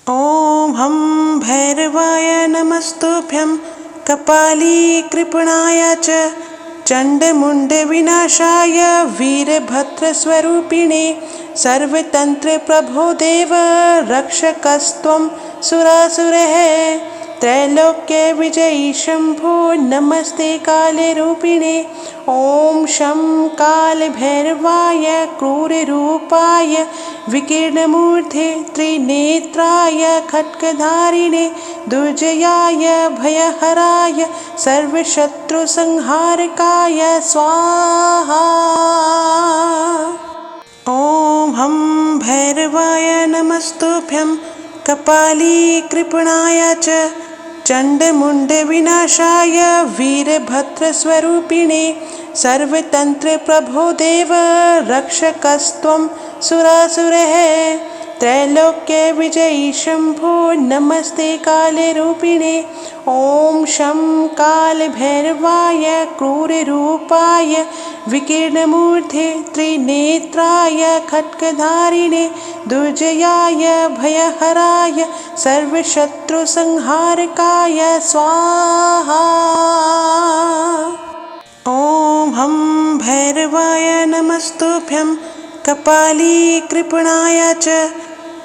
ॐ हं भैरवाय नमस्तुभ्यं कपाली कृपणाय च चण्डमुण्डविनाशाय वीरभद्रस्वरूपिणे सर्वतन्त्रप्रभो देव रक्षकस्त्वं सुरासुरः त्रैलोक्यविजयी शम्भो नमस्ते कालरूपिणे ॐ शं कालभैरवाय क्रूररूपाय विकीर्णमूर्ते त्रिनेत्राय खड्गधारिणे दुर्जयाय भयहराय सर्वशत्रुसंहारकाय स्वाहा। ॐ हं भैरवाय नमस्तुभ्यं कपाली कृपणाय च चण्डमुण्डविनाशाय वीरभद्रस्वरूपिणे सर्वतन्त्रप्रभो देव रक्षकस्त्वं सुरासुरः त्रैलोक्यविजयी शम्भो नमस्ते कालरूपिणे ॐ शं कालभैरवाय क्रूररूपाय विकीर्णमूर्ते त्रिनेत्राय खड्गधारिणे दुर्जयाय भयहराय सर्वशत्रुसंहारकाय स्वाहा। ॐ हं भैरवाय नमस्तुभ्यं कपाली कृपणाय च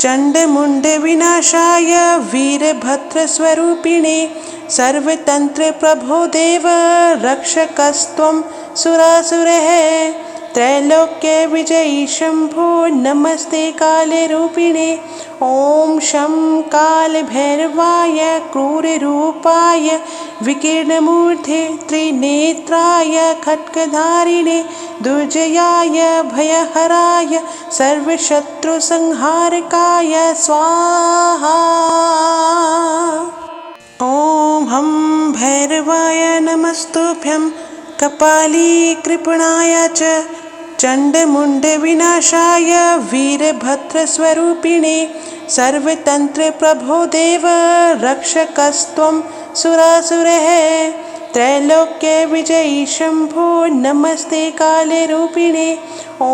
चण्डमुण्डविनाशाय वीरभद्रस्वरूपिणे सर्वतन्त्रप्रभो देव रक्षकस्त्वं सुरासुरः त्रैलोक्यविजयी शम्भो नमस्ते कालरूपिणे ॐ शं कालभैरवाय क्रूररूपाय विकीर्णमूर्ते त्रिनेत्राय खड्गधारिणे दुर्जयाय भयहराय सर्वशत्रुसंहारकाय स्वाहा। ॐ हं भैरवाय नमस्तुभ्यं कपाली कृपणाय च चण्डमुण्डविनाशाय वीरभद्रस्वरूपिणे सर्वतन्त्रप्रभो देव रक्षकस्त्वं सुरासुरः त्रैलोक्यविजयी शम्भो नमस्ते कालरूपिणे ॐ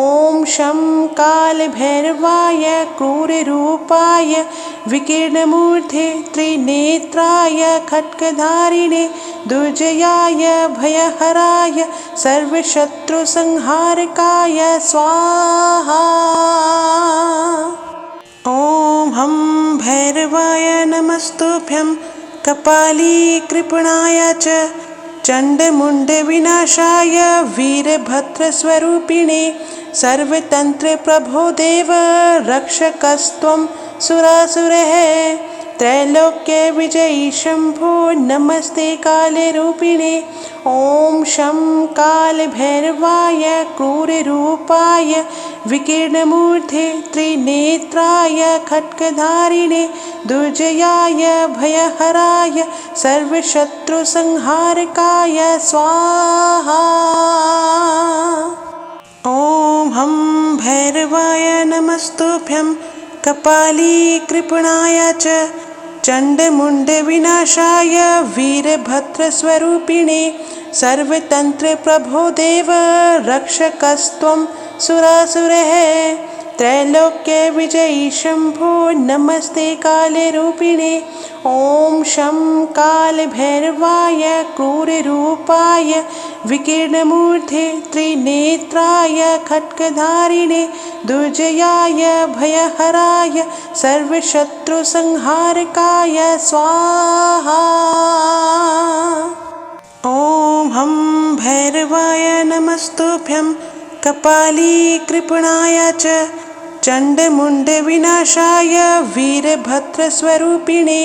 शं कालभैरवाय क्रूररूपाय विकीर्णमूर्ते त्रिनेत्राय खड्गधारिणे दुर्जयाय भयहराय सर्वशत्रुसंहारकाय स्वाहा। ॐ हं भैरवाय नमस्तुभ्यं कपाली कृपणाय च चण्डमुण्डविनाशाय वीरभद्रस्वरूपिणे सर्वतन्त्रप्रभो देव रक्षकस्त्वं सुरासुरः त्रैलोक्यविजयी शम्भो नमस्ते कालरूपिणे ॐ शं कालभैरवाय क्रूररूपाय विकीर्णमूर्ते त्रिनेत्राय खड्गधारिणे दुर्जयाय भयहराय सर्वशत्रुसंहारकाय स्वाहा। ॐ हं भैरवाय नमस्तुभ्यं कपाली कृपणाय च चण्डमुण्डविनाशाय वीरभद्रस्वरूपिणे सर्वतन्त्रप्रभो देव रक्षकस्त्वं सुरासुरः त्रैलोक्यविजयी शम्भो नमस्ते कालरूपिणे ॐ शं कालभैरवाय क्रूररूपाय विकीर्णमूर्ते त्रिनेत्राय खड्गधारिणे दुर्जयाय भयहराय सर्वशत्रुसंहारकाय स्वाहा। ॐ हं भैरवाय नमस्तुभ्यं कपाली कृपणाय च चण्डमुण्डविनाशाय वीरभद्रस्वरूपिणे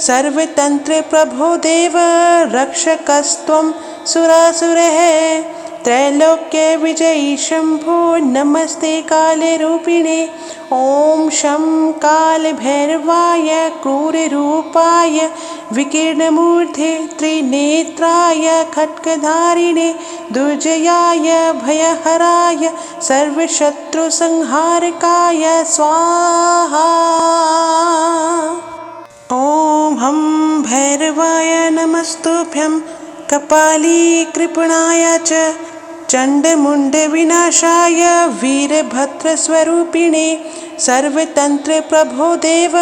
सर्वतन्त्रप्रभो देव रक्षकस्त्वं सुरासुरः त्रैलोक्यविजयी शम्भो नमस्ते कालरूपिणे ॐ शं कालभैरवाय क्रूररूपाय विकीर्णमूर्ते त्रिनेत्राय खड्गधारिणे दुर्जयाय भयहराय सर्वशत्रुसंहारकाय स्वाहा। ॐ हं भैरवाय नमस्तुभ्यं कपाली कृपणाय च चण्डमुण्डविनाशाय वीरभद्रस्वरूपिणे सर्वतंत्र प्रभो देव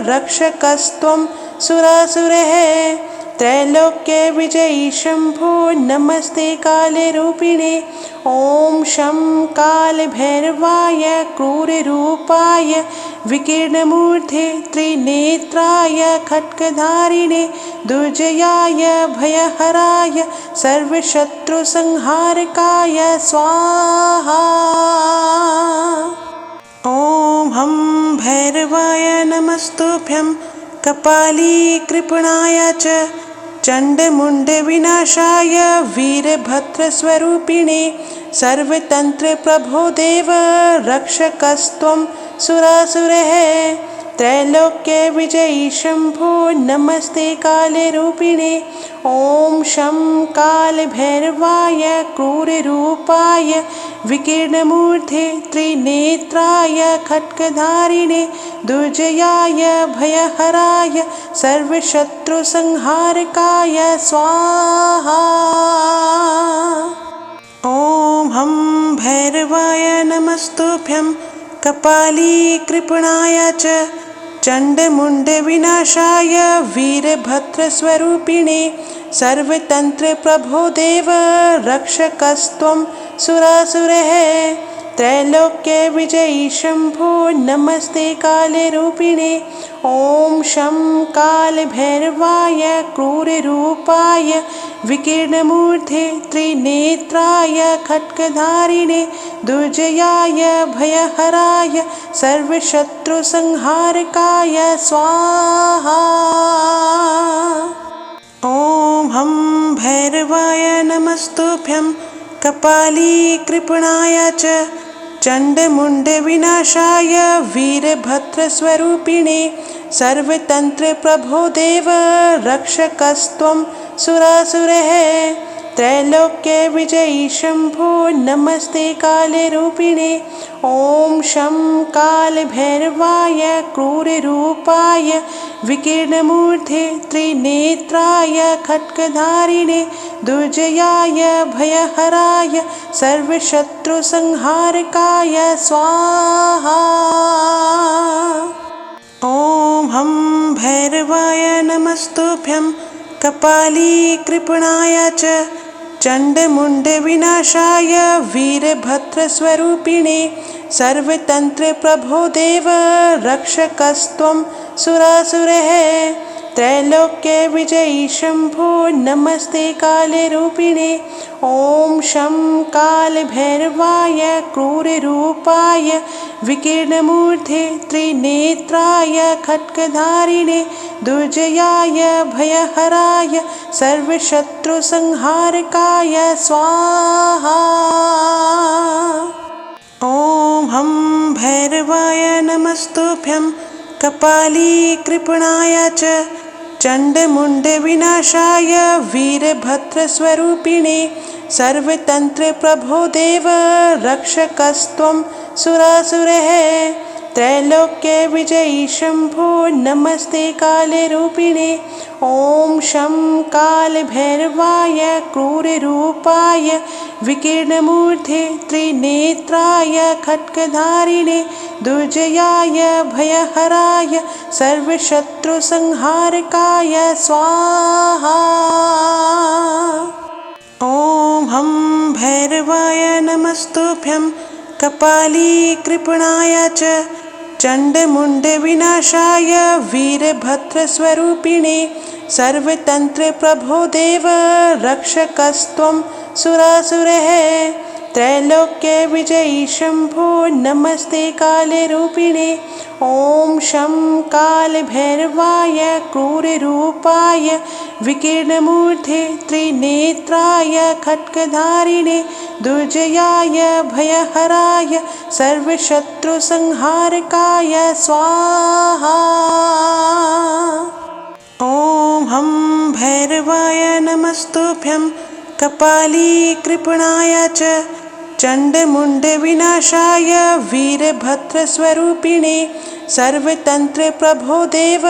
रक्षकस्त्वं सुरासुरः त्रैलोक्य विजयी शंभो नमस्ते कालरूपिणे ॐ शं कालभैरवाय क्रूररूपाय विकीर्णमूर्धे त्रिनेत्राय खड्गधारिणे दुर्जयाय भयहराय सर्वशत्रुसंहारकाय स्वाहा। ॐ हं भैरवाय नमस्तुभ्यं कपाली कृपणाय च चण्डमुण्डविनाशाय वीरभद्रस्वरूपिणे सर्वतंत्र प्रभो देव रक्षकस्त्वं सुरासुरः त्रैलोक्य विजयी शंभो नमस्ते कालरूपिणे ॐ शं कालभैरवाय क्रूररूपाय विकीर्णमूर्धे त्रिनेत्राय खड्गधारिणे दुर्जयाय भयहराय सर्वशत्रुसंहारकाय स्वाहा। ॐ हं भैरवाय नमस्तुभ्यं कपाली कृपणाय च चण्डमुण्डविनाशाय वीरभद्रस्वरूपिणे सर्वतंत्र प्रभो देव रक्षकस्त्वं सुरासुरः त्रैलोक्य विजयी शंभो नमस्ते कालरूपिणे ॐ शं कालभैरवाय क्रूररूपाय विकीर्णमूर्धे त्रिनेत्राय खड्गधारिणे दुर्जयाय भयहराय सर्वशत्रुसंहारकाय स्वाहा। ॐ हं भैरवाय नमस्तुभ्यं कपाली कृपणाय च चण्डमुण्डविनाशाय वीरभद्रस्वरूपिणे सर्वतंत्र प्रभो देव रक्षकस्त्वं सुरासुरः त्रैलोक्य विजयी शंभो नमस्ते कालरूपिणे ॐ शं कालभैरवाय क्रूररूपाय विकीर्णमूर्धे त्रिनेत्राय खड्गधारिणे दुर्जयाय भयहराय सर्वशत्रुसंहारकाय स्वाहा। ॐ हं भैरवाय नमस्तुभ्यं कपाली कृपणाय च चण्डमुण्डविनाशाय वीरभद्रस्वरूपिणे सर्वतंत्र प्रभो देव रक्षकस्त्वं सुरासुरः त्रैलोक्य विजयी शंभो नमस्ते कालरूपिणे ॐ शं कालभैरवाय क्रूररूपाय विकीर्णमूर्धे त्रिनेत्राय खड्गधारिणे दुर्जयाय भयहराय सर्वशत्रुसंहारकाय स्वाहा। ॐ हं भैरवाय नमस्तुभ्यं कपाली कृपणाय च चण्डमुण्डविनाशाय वीरभद्रस्वरूपिणे सर्वतंत्र प्रभो देव रक्षकस्त्वं सुरासुरः त्रैलोक्य विजयी शंभो नमस्ते कालरूपिणे ॐ शं कालभैरवाय क्रूररूपाय विकीर्णमूर्धे त्रिनेत्राय खड्गधारिणे दुर्जयाय भयहराय सर्वशत्रुसंहारकाय स्वाहा। ॐ हं भैरवाय नमस्तुभ्यं कपाली कृपणाय च चण्डमुण्डविनाशाय वीरभद्रस्वरूपिणे सर्वतंत्र प्रभो देव रक्षकस्त्वं सुरासुरः त्रैलोक्य विजयी शंभो नमस्ते कालरूपिणे ॐ शं कालभैरवाय क्रूररूपाय विकीर्णमूर्धे त्रिनेत्राय खड्गधारिणे दुर्जयाय भयहराय सर्वशत्रुसंहारकाय स्वाहा। ॐ हं भैरवाय नमस्तुभ्यं कपाली कृपणाय च चण्डमुण्डविनाशाय वीरभद्रस्वरूपिणे सर्वतंत्र प्रभो देव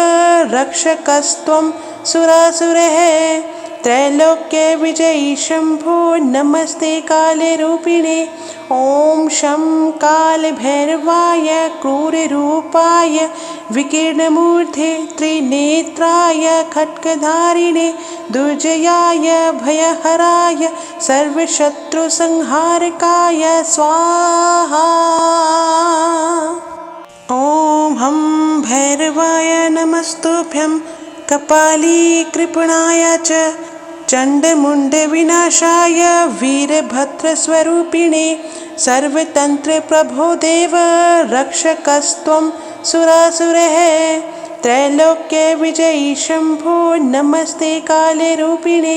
रक्षकस्त्वं सुरासुरः त्रैलोक्य विजयी शंभो नमस्ते काले रूपिणे। ओम शं काल भैरवाय क्रूर रूपाय विकीर्णमूर्धे त्रिनेत्राय खड्गधारिणे दुर्जयाय भयहराय सर्वशत्रु संहारकाय स्वाहा। ओम हम भैरवाय नमस्तुभ्यं कपाली कृपणाय च चंडमुंड विनाशाय वीरभद्रस्वरूपिणे सर्वतंत्र प्रभो देव रक्षकस्त्वं सुरासुरः त्रैलोक्य विजयी शंभो नमस्ते काले रूपिणे।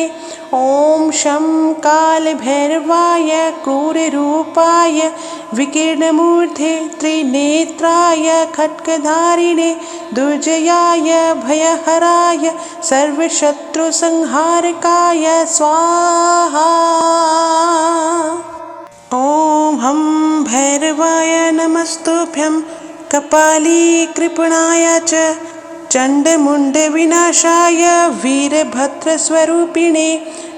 ओम शं काल भैरवाय क्रूर रूपाय विकीर्णमूर्धे त्रिनेत्राय खड्गधारिणे दुर्जयाय भयहराय सर्वशत्रु संहारकाय स्वाहा। ओम हम भैरवाय नमस्तुभ्यं कपाली कृपणाय च चंडमुंड विनाशाय वीरभद्रस्वरूपिणे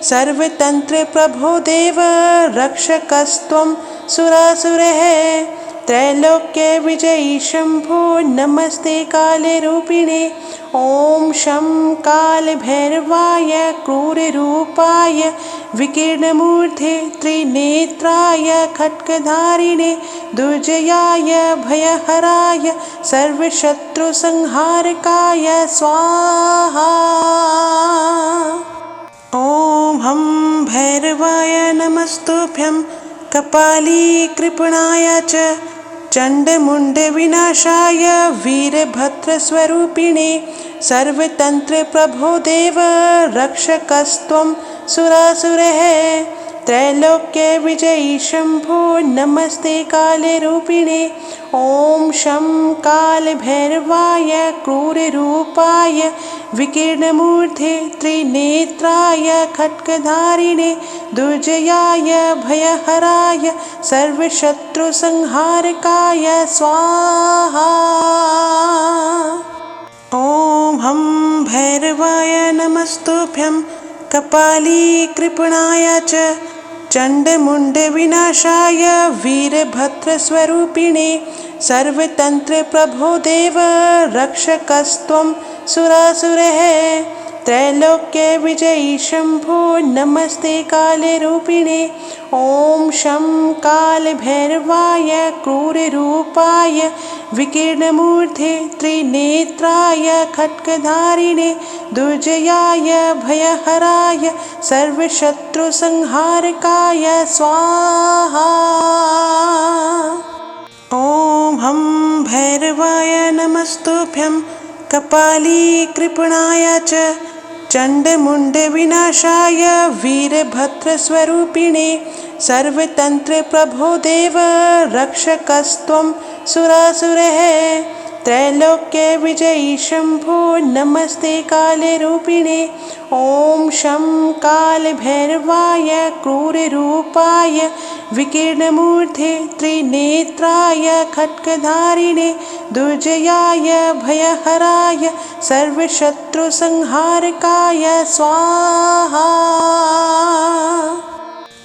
सर्वतंत्र प्रभो देव रक्षकस्त्वं सुरासुरः त्रैलोक्य विजयी शंभो नमस्ते काले रूपिणे। ओम शं काल भैरवाय क्रूर रूपाय विकीर्णमूर्धे त्रिनेत्राय खड्गधारिणे दुर्जयाय भयहराय सर्वशत्रु संहारकाय स्वाहा। ओम हम भैरवाय नमस्तुभ्यं कपाली कृपणाय च चंडमुंड विनाशाय वीरभद्रस्वरूपिणे सर्वतंत्र प्रभो देव रक्षकस्त्वं सुरासुरः त्रैलोक्य विजयी शंभो नमस्ते काले रूपिणे। ओम शं काल भैरवाय क्रूर रूपाय विकीर्णमूर्धे त्रिनेत्राय खड्गधारिणे दुर्जयाय भयहराय सर्वशत्रु संहारकाय स्वाहा। ओम हम भैरवाय नमस्तुभ्यं कपाली कृपणाय च चंडमुंड विनाशाय वीरभद्रस्वरूपिणे सर्वतंत्र प्रभो देव रक्षकस्त्वं सुरासुरः त्रैलोक्य विजयी शंभो नमस्ते काले रूपिणे। ओम शं काल भैरवाय क्रूर रूपाय विकीर्णमूर्धे त्रिनेत्राय खड्गधारिणे दुर्जयाय भयहराय सर्वशत्रु संहारकाय स्वाहा। ओम हम भैरवाय नमस्तुभ्यं कपाली कृपणाय च चंडमुंड विनाशाय वीरभद्रस्वरूपिणे सर्वतंत्र प्रभो देव रक्षकस्त्वं सुरासुरः त्रैलोक्य विजयी शंभो नमस्ते काले रूपिणे। ओम शं काल भैरवाय क्रूर रूपाय विकीर्णमूर्धे त्रिनेत्राय खड्गधारिणे दुर्जयाय भयहराय सर्वशत्रु संहारकाय स्वाहा।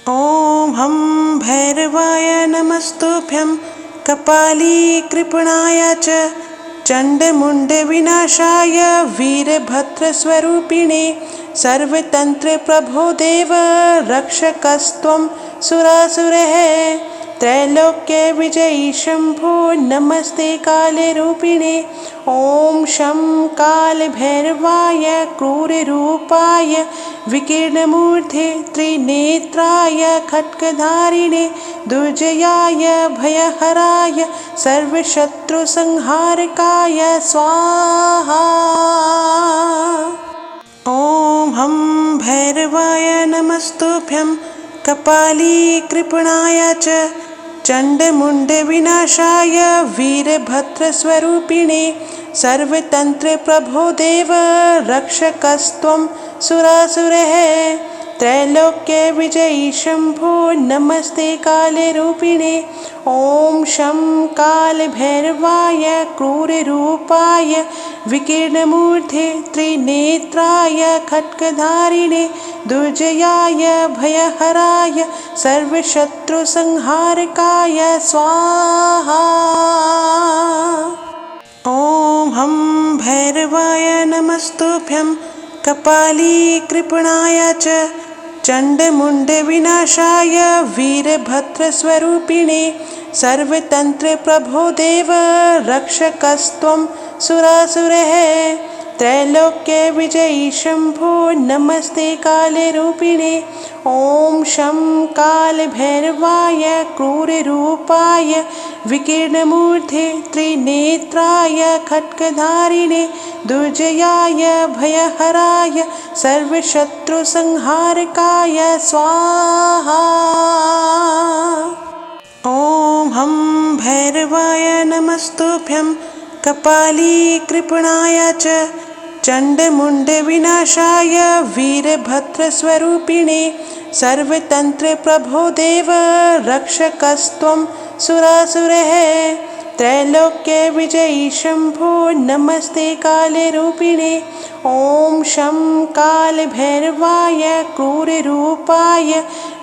ओम हम भैरवाय नमस्तुभ्यं कपाली कृपणाय च चंडमुंड विनाशाय वीरभद्रस्वरूपिणे सर्वतंत्र प्रभो देव रक्षकस्त्वं सुरासुरः त्रैलोक्य विजयी शंभो नमस्ते काले रूपिणे। ओम शं काल भैरवाय क्रूर रूपाय विकीर्णमूर्धे त्रिनेत्राय खड्गधारिणे दुर्जयाय भयहराय सर्वशत्रु संहारकाय स्वाहा। ओम हम भैरवाय नमस्तुभ्यं कपाली कृपणाय च चंडमुंड विनाशाय वीरभद्रस्वरूपिणे सर्वतंत्र प्रभो देव रक्षकस्त्वं सुरासुरः त्रैलोक्य विजयी शंभो नमस्ते कालरूपिणे। ॐ शं कालभैरवाय क्रूररूपाय विकीर्णमूर्धे त्रिनेत्राय खड्गधारिणे दुर्जयाय भयहराय सर्वशत्रुसंहारकाय स्वाहा। ॐ हं भैरवाय नमस्तुभ्यं कपाली कृपणाय च चण्डमुण्डविनाशाय वीरभद्रस्वरूपिणे सर्वतन्त्रप्रभो देव रक्षकस्त्वं सुरासुरः त्रैलोक्य विजयी शंभो नमस्ते कालरूपिणे। ॐ शं कालभैरवाय क्रूररूपाय विकीर्णमूर्धे त्रिनेत्राय खड्गधारिणे दुर्जयाय भयहराय सर्वशत्रुसंहारकाय स्वाहा। ॐ हं भैरवाय नमस्तुभ्यं कपाली कृपणाय च चण्डमुण्डविनाशाय वीरभद्रस्वरूपिणे सर्वतन्त्रप्रभो देव रक्षकस्त्वं सुरासुरः त्रैलोक्य विजयी शंभो नमस्ते कालरूपिणे। ॐ शं कालभैरवाय क्रूररूपाय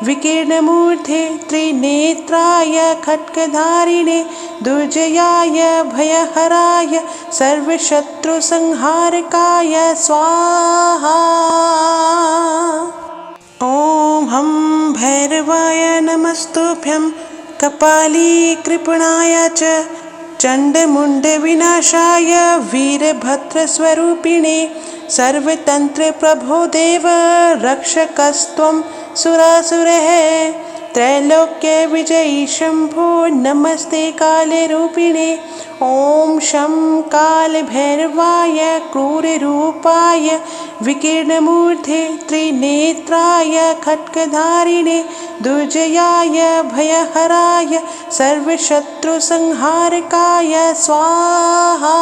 विकीर्णमूर्धे त्रिनेत्राय खड्गधारिणे दुर्जयाय भयहराय सर्वशत्रुसंहारकाय स्वाहा। ॐ हं भैरवाय नमस्तुभ्यं कपाली कृपणाय च चण्डमुण्डविनाशाय वीरभद्रस्वरूपिणे सर्वतन्त्रप्रभो देव रक्षकस्त्वं सुरासुरः त्रैलोक्य विजयी शंभो नमस्ते कालरूपिणे। ॐ शं कालभैरवाय क्रूररूपाय विकीर्णमूर्धे त्रिनेत्राय खड्गधारिणे दुर्जयाय भयहराय सर्वशत्रुसंहारकाय स्वाहा।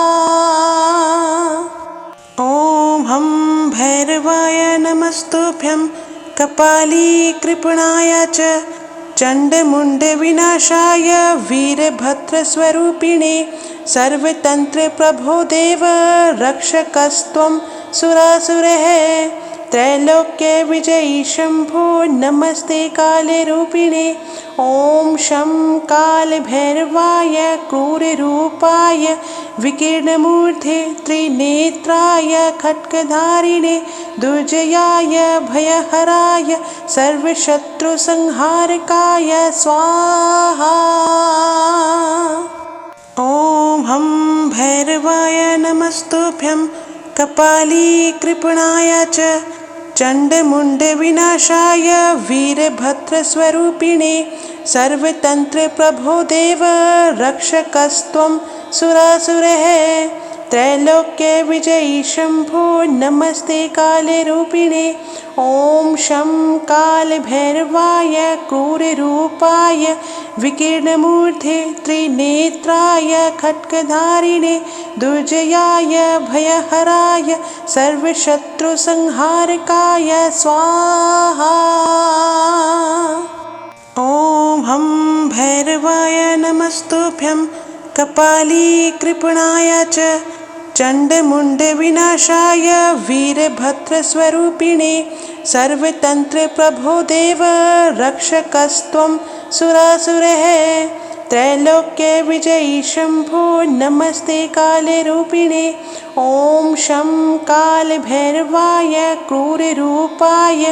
ॐ हं भैरवाय नमस्तुभ्यं कपाली कृपणाय च चण्डमुण्डविनाशाय वीरभद्रस्वरूपिणे सर्वतन्त्रप्रभो देव रक्षकस्त्वं सुरासुरः त्रैलोक्य विजयी शंभो नमस्ते कालरूपिणे। ॐ शं कालभैरवाय क्रूररूपाय विकीर्णमूर्धे त्रिनेत्राय खड्गधारिणे दुर्जयाय भयहराय सर्वशत्रुसंहारकाय स्वाहा। ॐ हं भैरवाय नमस्तुभ्यं कपाली कृपणाय च चण्डमुण्डविनाशाय वीरभद्रस्वरूपिणे सर्वतन्त्रप्रभो देव रक्षकस्त्वं सुरासुरः त्रैलोक्य विजयी शंभो नमस्ते कालरूपिणे। ॐ शं कालभैरवाय क्रूररूपाय विकीर्णमूर्धे त्रिनेत्राय खड्गधारिणे दुर्जयाय भयहराय सर्वशत्रुसंहारकाय स्वाहा। ॐ हं भैरवाय नमस्तुभ्यं कपाली कृपणाय च चण्डमुण्डविनाशाय वीरभद्रस्वरूपिणे सर्वतन्त्रप्रभो देव रक्षकस्त्वं सुरासुरः त्रैलोक्य विजयी शंभो नमस्ते कालरूपिणे। ॐ शं कालभैरवाय क्रूररूपाय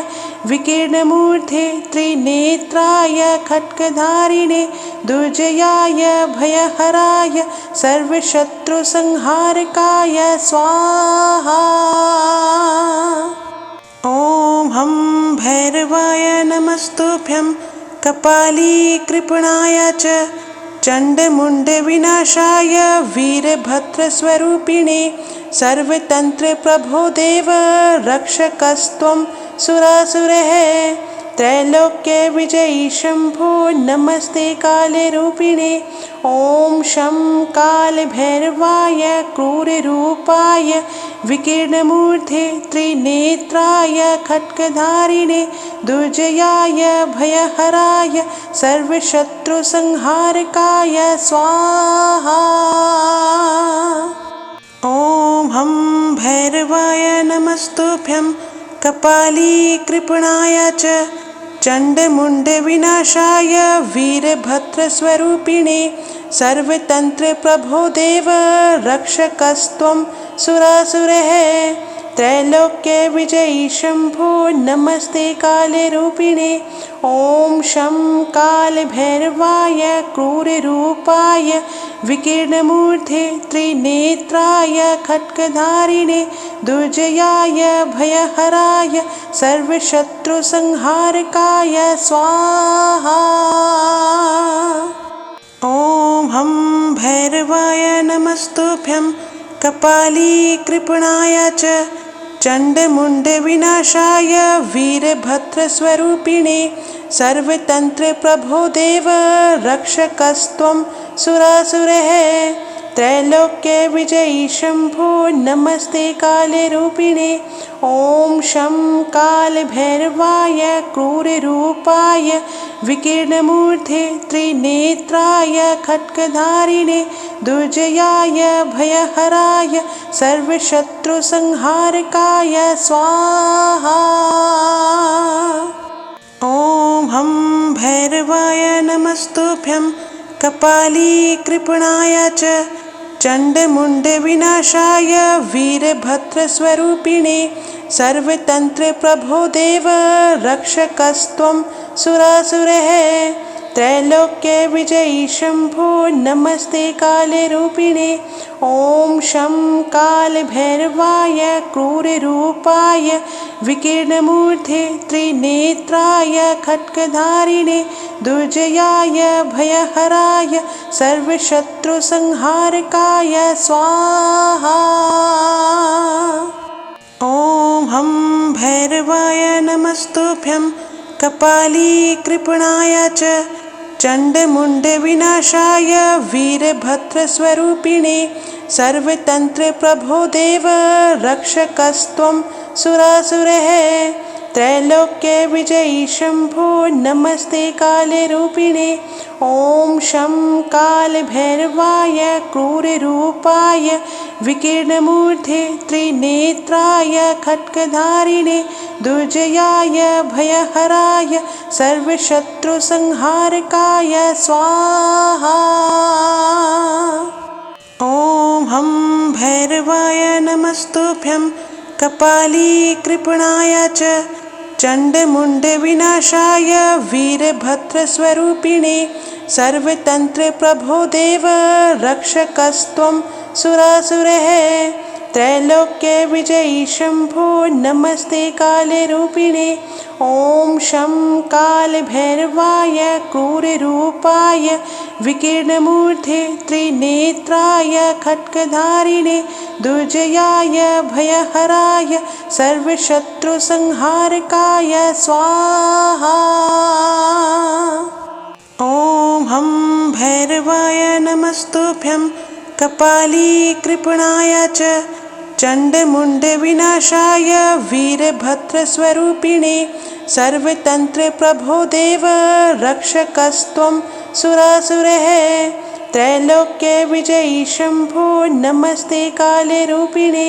विकीर्णमूर्धे त्रिनेत्राय खड्गधारिणे दुर्जयाय भयहराय सर्वशत्रुसंहारकाय स्वाहा। ॐ हं भैरवाय नमस्तुभ्यं कपाली कृपणाय च चण्डमुण्डविनाशाय वीरभद्रस्वरूपिणे सर्वतन्त्रप्रभो देव रक्षकस्त्वं सुरासुरः त्रैलोक्य विजयी शंभो नमस्ते काले रूपिणे। ओम शं काल भैरवाय क्रूर रूपाय विकीर्णमूर्धे त्रिनेत्राय खड्गधारिणे दुर्जयाय भयहराय सर्वशत्रुसंहारकाय स्वाहा। ओम हम भैरवाय नमस्तुभ्यं कपाली कृपणाय च चण्डमुण्डविनाशाय वीरभद्रस्वरूपिणे सर्वतंत्र प्रभो देव रक्षकस्त्वं सुरासुरः। त्रैलोक्य विजयी शंभो नमस्ते काले रूपिणे। ओम शं काल भैरवाय क्रूर रूपाय विकीर्णमूर्धे त्रिनेत्राय खड्गधारिणे दुर्जयाय भयहराय सर्वशत्रुसंहारकाय स्वाहा। ओम हम भैरवाय नमस्तुभ्यं कपाली कृपणाय च चण्डमुण्डविनाशाय वीरभद्रस्वरूपिणे सर्वतंत्र प्रभो देव रक्षकस्त्वं सुरासुरः। त्रैलोक्य विजयी शंभो नमस्ते काले रूपिणे। ओम शं काल भैरवाय क्रूर रूपाय विकीर्णमूर्धे त्रिनेत्राय खड्गधारिणे दुर्जयाय भयहराय सर्वशत्रुसंहारकाय स्वाहा। ओम हम भैरवाय नमस्तुभ्यं कपाली कृपणाय च चण्डमुण्डविनाशाय वीरभद्रस्वरूपिणे सर्वतंत्र प्रभो देव रक्षकस्त्वं सुरासुरः। त्रैलोक्य विजयी शंभो नमस्ते काले रूपिणे। ओम शं काल भैरवाय क्रूर रूपाय विकीर्णमूर्धे त्रिनेत्राय खड्गधारिणे दुर्जयाय भयहराय सर्वशत्रुसंहारकाय स्वाहा। ओम हम भैरवाय नमस्तुभ्यं कपाली कृपणाय च चण्डमुण्डविनाशाय वीरभद्रस्वरूपिणे सर्वतंत्र प्रभो देव रक्षकस्त्वं सुरासुरः। त्रैलोक्य विजयी शंभो नमस्ते काले रूपिणे। ओम शं काल भैरवाय क्रूर रूपाय विकीर्णमूर्धे त्रिनेत्राय खड्गधारिणे दुर्जयाय भयहराय सर्वशत्रुसंहारकाय स्वाहा। ओम हम भैरवाय नमस्तुभ्यं कपाली कृपणाय च चण्डमुण्डविनाशाय वीरभद्रस्वरूपिणे सर्वतंत्र प्रभो देव रक्षकस्त्वं सुरासुरः। त्रैलोक्य विजयी शंभो नमस्ते काले रूपिणे। ओम शं काल भैरवाय क्रूर रूपाय विकीर्णमूर्धे त्रिनेत्राय खड्गधारिणे दुर्जयाय भयहराय सर्वशत्रुसंहारकाय स्वाहा। ओम हम भैरवाय नमस्तुभ्यं कपाली कृपणाय च चण्डमुण्डविनाशाय वीरभद्रस्वरूपिणे सर्वतंत्र प्रभो देव रक्षकस्त्वं सुरासुरः। त्रैलोक्य विजयी शंभो नमस्ते काले रूपिणे।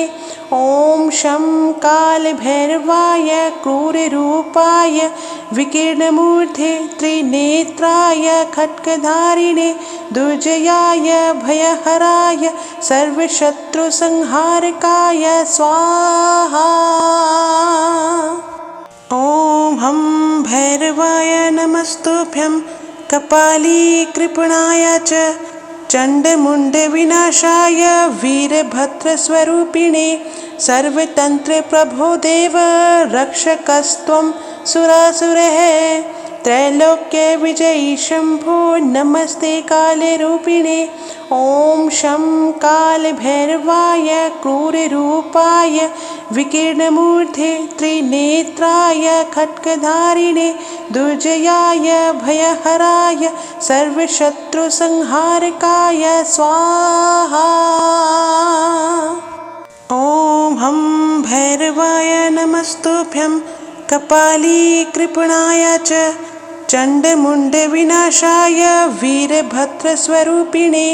ओम शं काल भैरवाय क्रूर रूपाय विकीर्णमूर्धे त्रिनेत्राय खड्गधारिणे दुर्जयाय भयहराय सर्वशत्रुसंहारकाय स्वाहा। ओम हम भैरवाय नमस्तुभ्यं कपाली कृपणाय च चण्डमुण्डविनाशाय वीरभद्रस्वरूपिणे सर्वतंत्र प्रभो देव रक्षकस्त्वं सुरासुरः। त्रैलोक्यविजयी शम्भो नमस्ते कालरूपिणे। ॐ शं कालभैरवाय क्रूररूपाय विकीर्णमूर्धे त्रिनेत्राय खड्गधारिणे दुर्जयाय भयहराय सर्वशत्रुसंहारकाय स्वाहा। ॐ हं भैरवाय नमस्तुभ्यं कपालीकृपणाय च चण्डमुण्डविनाशाय वीरभद्रस्वरूपिणे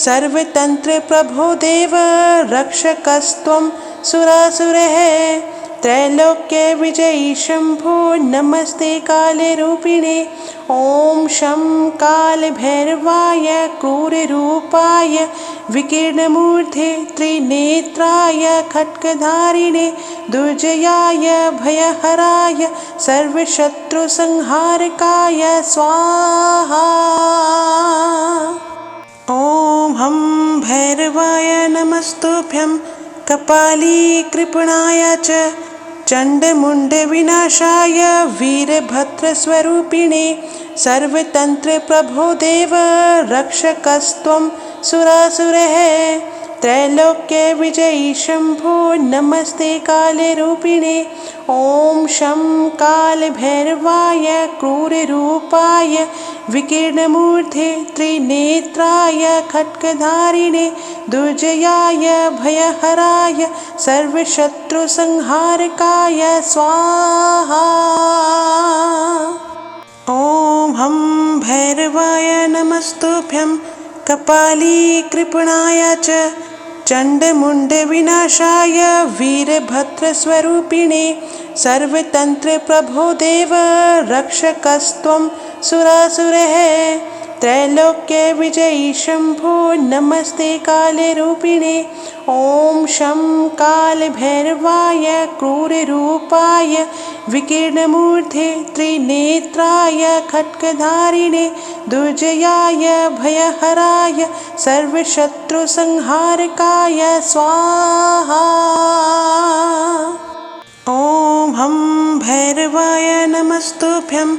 सर्वतन्त्रप्रभो देव रक्षकस्त्वं सुरासुरः। त्रैलोक्यविजयी शम्भो नमस्ते कालरूपिणे। ॐ शं कालभैरवाय क्रूररूपाय विकीर्णमूर्धे त्रिनेत्राय खड्गधारिणे दुर्जयाय भयहराय सर्वशत्रुसंहारकाय स्वाहा। ॐ हं भैरवाय नमस्तुभ्यं कपालीकृपणाय च चण्डमुण्डविनाशाय वीरभद्रस्वरूपिणे सर्वतन्त्रप्रभो देव रक्षकस्त्वं सुरासुरः। त्रैलोक्यविजयी शम्भो नमस्ते कालरूपिणे। ॐ शं कालभैरवाय क्रूररूपाय विकीर्णमूर्धे त्रिनेत्राय खड्गधारिणे दुर्जयाय भयहराय सर्वशत्रुसंहारकाय स्वाहा। ॐ हं भैरवाय नमस्तुभ्यं कपालीकृपणाय च चण्डमुण्डविनाशाय वीरभद्रस्वरूपिणे सर्वतन्त्रप्रभो देव रक्षकस्त्वं सुरासुरः। त्रैलोक्यविजयी शम्भो नमस्ते कालरूपिणे। ॐ शं कालभैरवाय क्रूररूपाय विकीर्णमूर्धे त्रिनेत्राय खड्गधारिणे दुर्जयाय भयहराय सर्वशत्रुसंहारकाय स्वाहा। ॐ हं भैरवाय नमस्तुभ्यं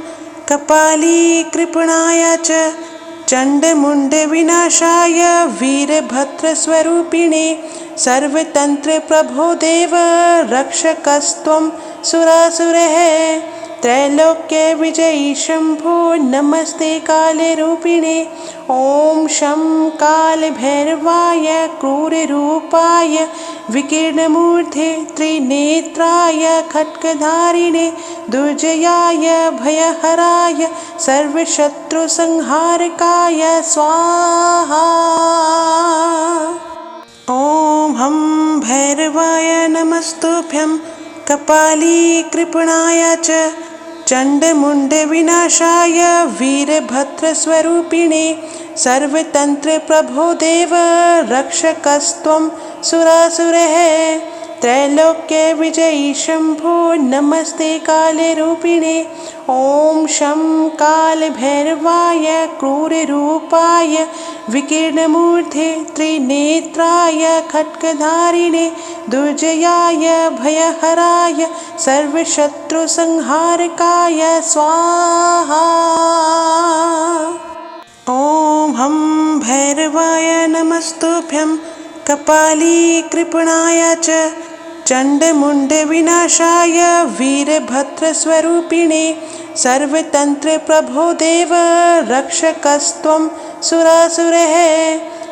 कपालीकृपणाय च चण्डमुण्डविनाशाय वीरभद्रस्वरूपिणे सर्वतन्त्रप्रभो देव रक्षकस्त्वं सुरासुरः। त्रैलोक्यविजयी शम्भो नमस्ते कालरूपिणे। ॐ शं कालभैरवाय क्रूररूपाय विकीर्णमूर्धे त्रिनेत्राय खड्गधारिणे दुर्जयाय भयहराय सर्वशत्रुसंहारकाय स्वाहा। ॐ हं भैरवाय नमस्तुभ्यं कपालीकृपणाय च चण्डमुण्डविनाशाय वीरभद्रस्वरूपिणे सर्वतन्त्रप्रभो देव रक्षकस्त्वं सुरासुरः। त्रैलोक्यविजयी शम्भो नमस्ते कालरूपिणे। ॐ शं कालभैरवाय क्रूररूपाय विकीर्णमूर्धे त्रिनेत्राय खड्गधारिणे दुर्जयाय भयहराय सर्वशत्रुसंहारकाय स्वाहा। ॐ हं भैरवाय नमस्तुभ्यं कपालीकृपणाय च चण्डमुण्डविनाशाय वीरभद्रस्वरूपिणे सर्वतन्त्रप्रभो देव रक्षकस्त्वं सुरासुरः।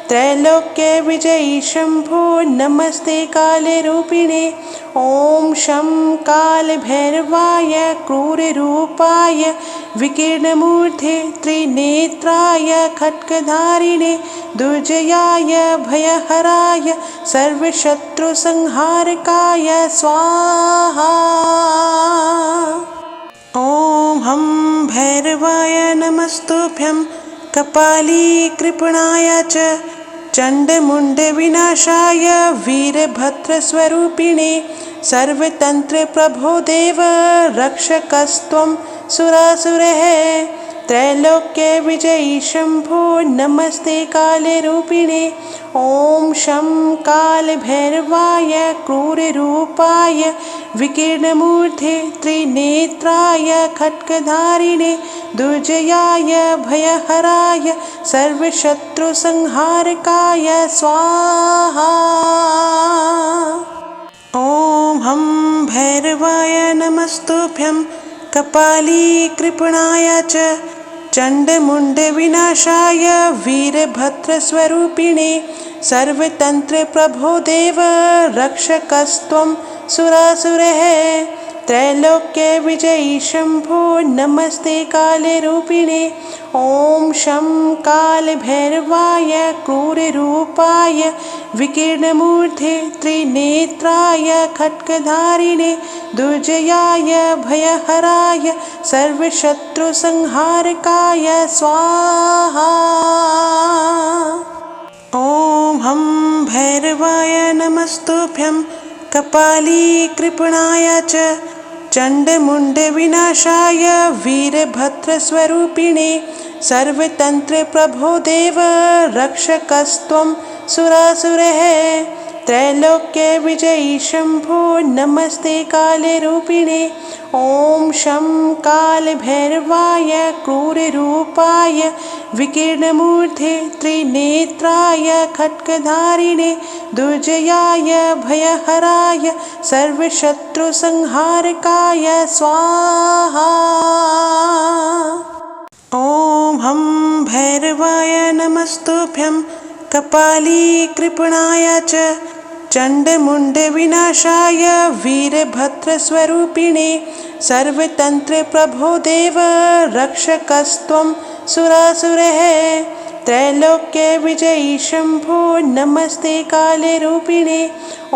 त्रैलोक्यविजयी शम्भो नमस्ते कालरूपिणे। ॐ शं कालभैरवाय क्रूररूपाय विकीर्णमूर्धे त्रिनेत्राय खड्गधारिणे दुर्जयाय भयहराय सर्वशत्रुसंहारकाय स्वाहा। ॐ हं भैरवाय नमस्तुभ्यं कपालीकृपणाय च चण्डमुण्डविनाशाय वीरभद्रस्वरूपिणे सर्वतन्त्रप्रभो देव रक्षकस्त्वं सुरासुरः। त्रैलोक्यविजयी शम्भो नमस्ते कालरूपिणे। ॐ शं कालभैरवाय क्रूररूपाय विकीर्णमूर्ते त्रिनेत्राय खड्गधारिणे दुर्जयाय भयहराय सर्वशत्रुसंहारकाय स्वाहा। ॐ हं भैरवाय नमस्तुभ्यं कपालीकृपणाय च चण्डमुण्डविनाशाय वीरभद्रस्वरूपिणे सर्वतन्त्रप्रभो देव रक्षकस्त्वं सुरासुरः। त्रैलोक्यविजयी शम्भो नमस्ते कालरूपिणे। ॐ शं कालभैरवाय क्रूररूपाय विकीर्णमूर्ते त्रिनेत्राय खड्गधारिणे दुर्जयाय भयहराय सर्वशत्रुसंहारकाय स्वाहा। ॐ हं भैरवाय नमस्तुभ्यं कपालीकृपणाय च चण्डमुण्डविनाशाय वीरभद्रस्वरूपिणे सर्वतन्त्रप्रभो देव रक्षकस्त्वं सुरासुरः। त्रैलोक्यविजयी शम्भो नमस्ते कालरूपिणे। ॐ शं कालभैरवाय क्रूररूपाय विकीर्णमूर्ते त्रिनेत्राय खड्गधारिणे दुर्जयाय भयहराय सर्वशत्रुसंहारकाय स्वाहा। ॐ हं भैरवाय नमस्तुभ्यं कपालीकृपणाय च चण्डमुण्डविनाशाय वीरभद्रस्वरूपिणे सर्वतन्त्रप्रभो देव रक्षकस्त्वं सुरासुरः। त्रैलोक्यविजयी शम्भो नमस्ते कालरूपिणे। ॐ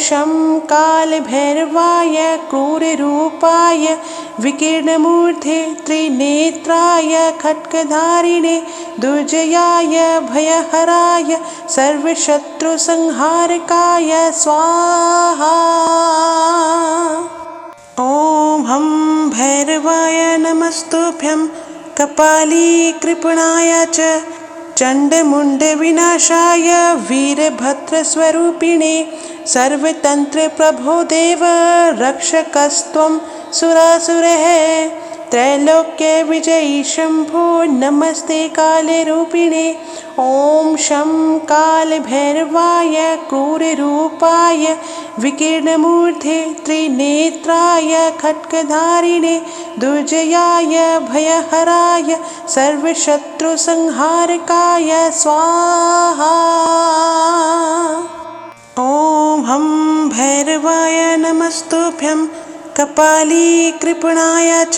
शं कालभैरवाय क्रूररूपाय विकीर्णमूर्ते त्रिनेत्राय खड्गधारिणे दुर्जयाय भयहराय सर्वशत्रुसंहारकाय स्वाहा। ॐ हं भैरवाय नमस्तुभ्यं कपालीकृपणाय च चण्डमुण्डविनाशाय वीरभद्रस्वरूपिणे सर्वतन्त्रप्रभो देव रक्षकस्त्वं सुरासुरः। त्रैलोक्यविजयी शम्भो नमस्ते कालरूपिणे। ॐ शं कालभैरवाय क्रूररूपाय विकीर्णमूर्ते त्रिनेत्राय खड्गधारिणे दुर्जयाय भयहराय सर्वशत्रुसंहारकाय स्वाहा। ॐ हं भैरवाय नमस्तुभ्यं कपालीकृपणाय च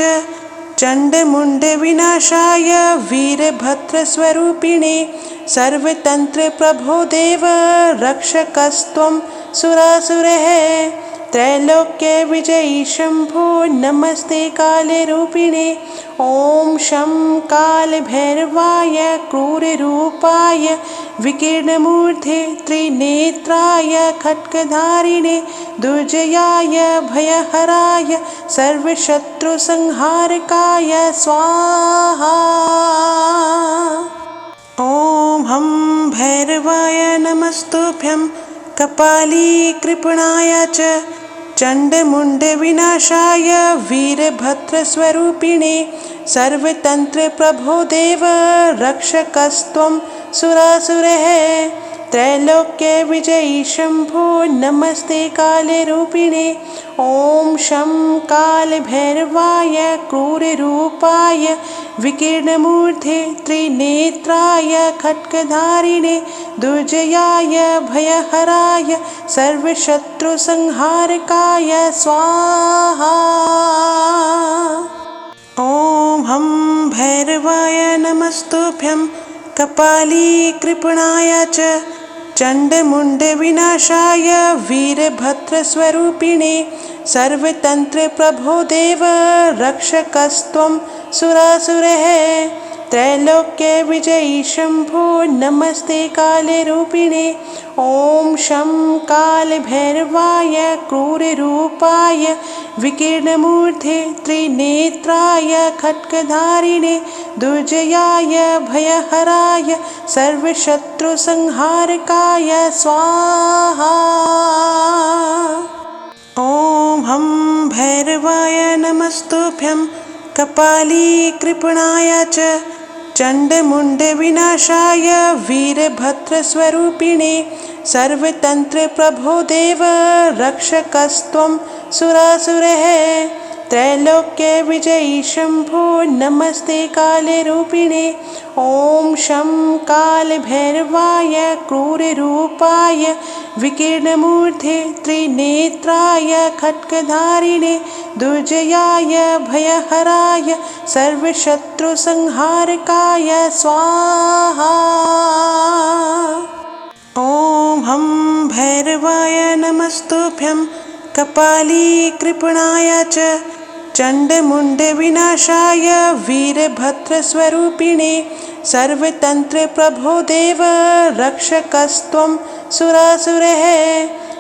चण्डमुण्डविनाशाय वीरभद्रस्वरूपिणे सर्वतन्त्रप्रभो देव रक्षकस्त्वं सुरासुरः। त्रैलोक्यविजयी शम्भो नमस्ते कालरूपिणे। ॐ शं कालभैरवाय क्रूररूपाय विकीर्णमूर्ते त्रिनेत्राय खड्गधारिणे दुर्जयाय भयहराय सर्वशत्रुसंहारकाय स्वाहा। ॐ हं भैरवाय नमस्तुभ्यं कपालीकृपणाय च चण्डमुण्डविनाशाय वीरभद्रस्वरूपिणे सर्वतन्त्रप्रभो देव रक्षकस्त्वं सुरासुरः। त्रैलोक्यविजयी शम्भो नमस्ते कालरूपिणे। ॐ शं कालभैरवाय क्रूररूपाय विकीर्णमूर्ते त्रिनेत्राय खड्गधारिणे दुर्जयाय भयहराय सर्वशत्रुसंहारकाय स्वाहा। ॐ हं भैरवाय नमस्तुभ्यं कपालीकृपणाय च चण्डमुण्डविनाशाय वीरभद्रस्वरूपिणे सर्वतन्त्रप्रभो देव रक्षकस्त्वं सुरासुरः। त्रैलोक्यविजयी शम्भो नमस्ते कालरूपिणे। ॐ शं कालभैरवाय क्रूररूपाय विकीर्णमूर्धे त्रिनेत्राय खड्गधारिणे दुर्जयाय भयहराय सर्वशत्रुसंहारकाय स्वाहा। ॐ हं भैरवाय नमस्तुभ्यं कपालीकृपणाय च चण्डमुण्डविनाशाय वीरभद्रस्वरूपिणे सर्वतन्त्रप्रभो देव रक्षकस्त्वं सुरासुरः। त्रैलोक्यविजयी शम्भो नमस्ते कालरूपिणे। ॐ शं कालभैरवाय क्रूररूपाय विकीर्णमूर्धे त्रिनेत्राय खड्गधारिणे दुर्जयाय भयहराय सर्वशत्रुसंहारकाय स्वाहा। ॐ हं भैरवाय नमस्तुभ्यं कपालीकृपणाय च चण्डमुण्डविनाशाय वीरभद्रस्वरूपिणे सर्वतन्त्रप्रभो देव रक्षकस्त्वं सुरासुरः।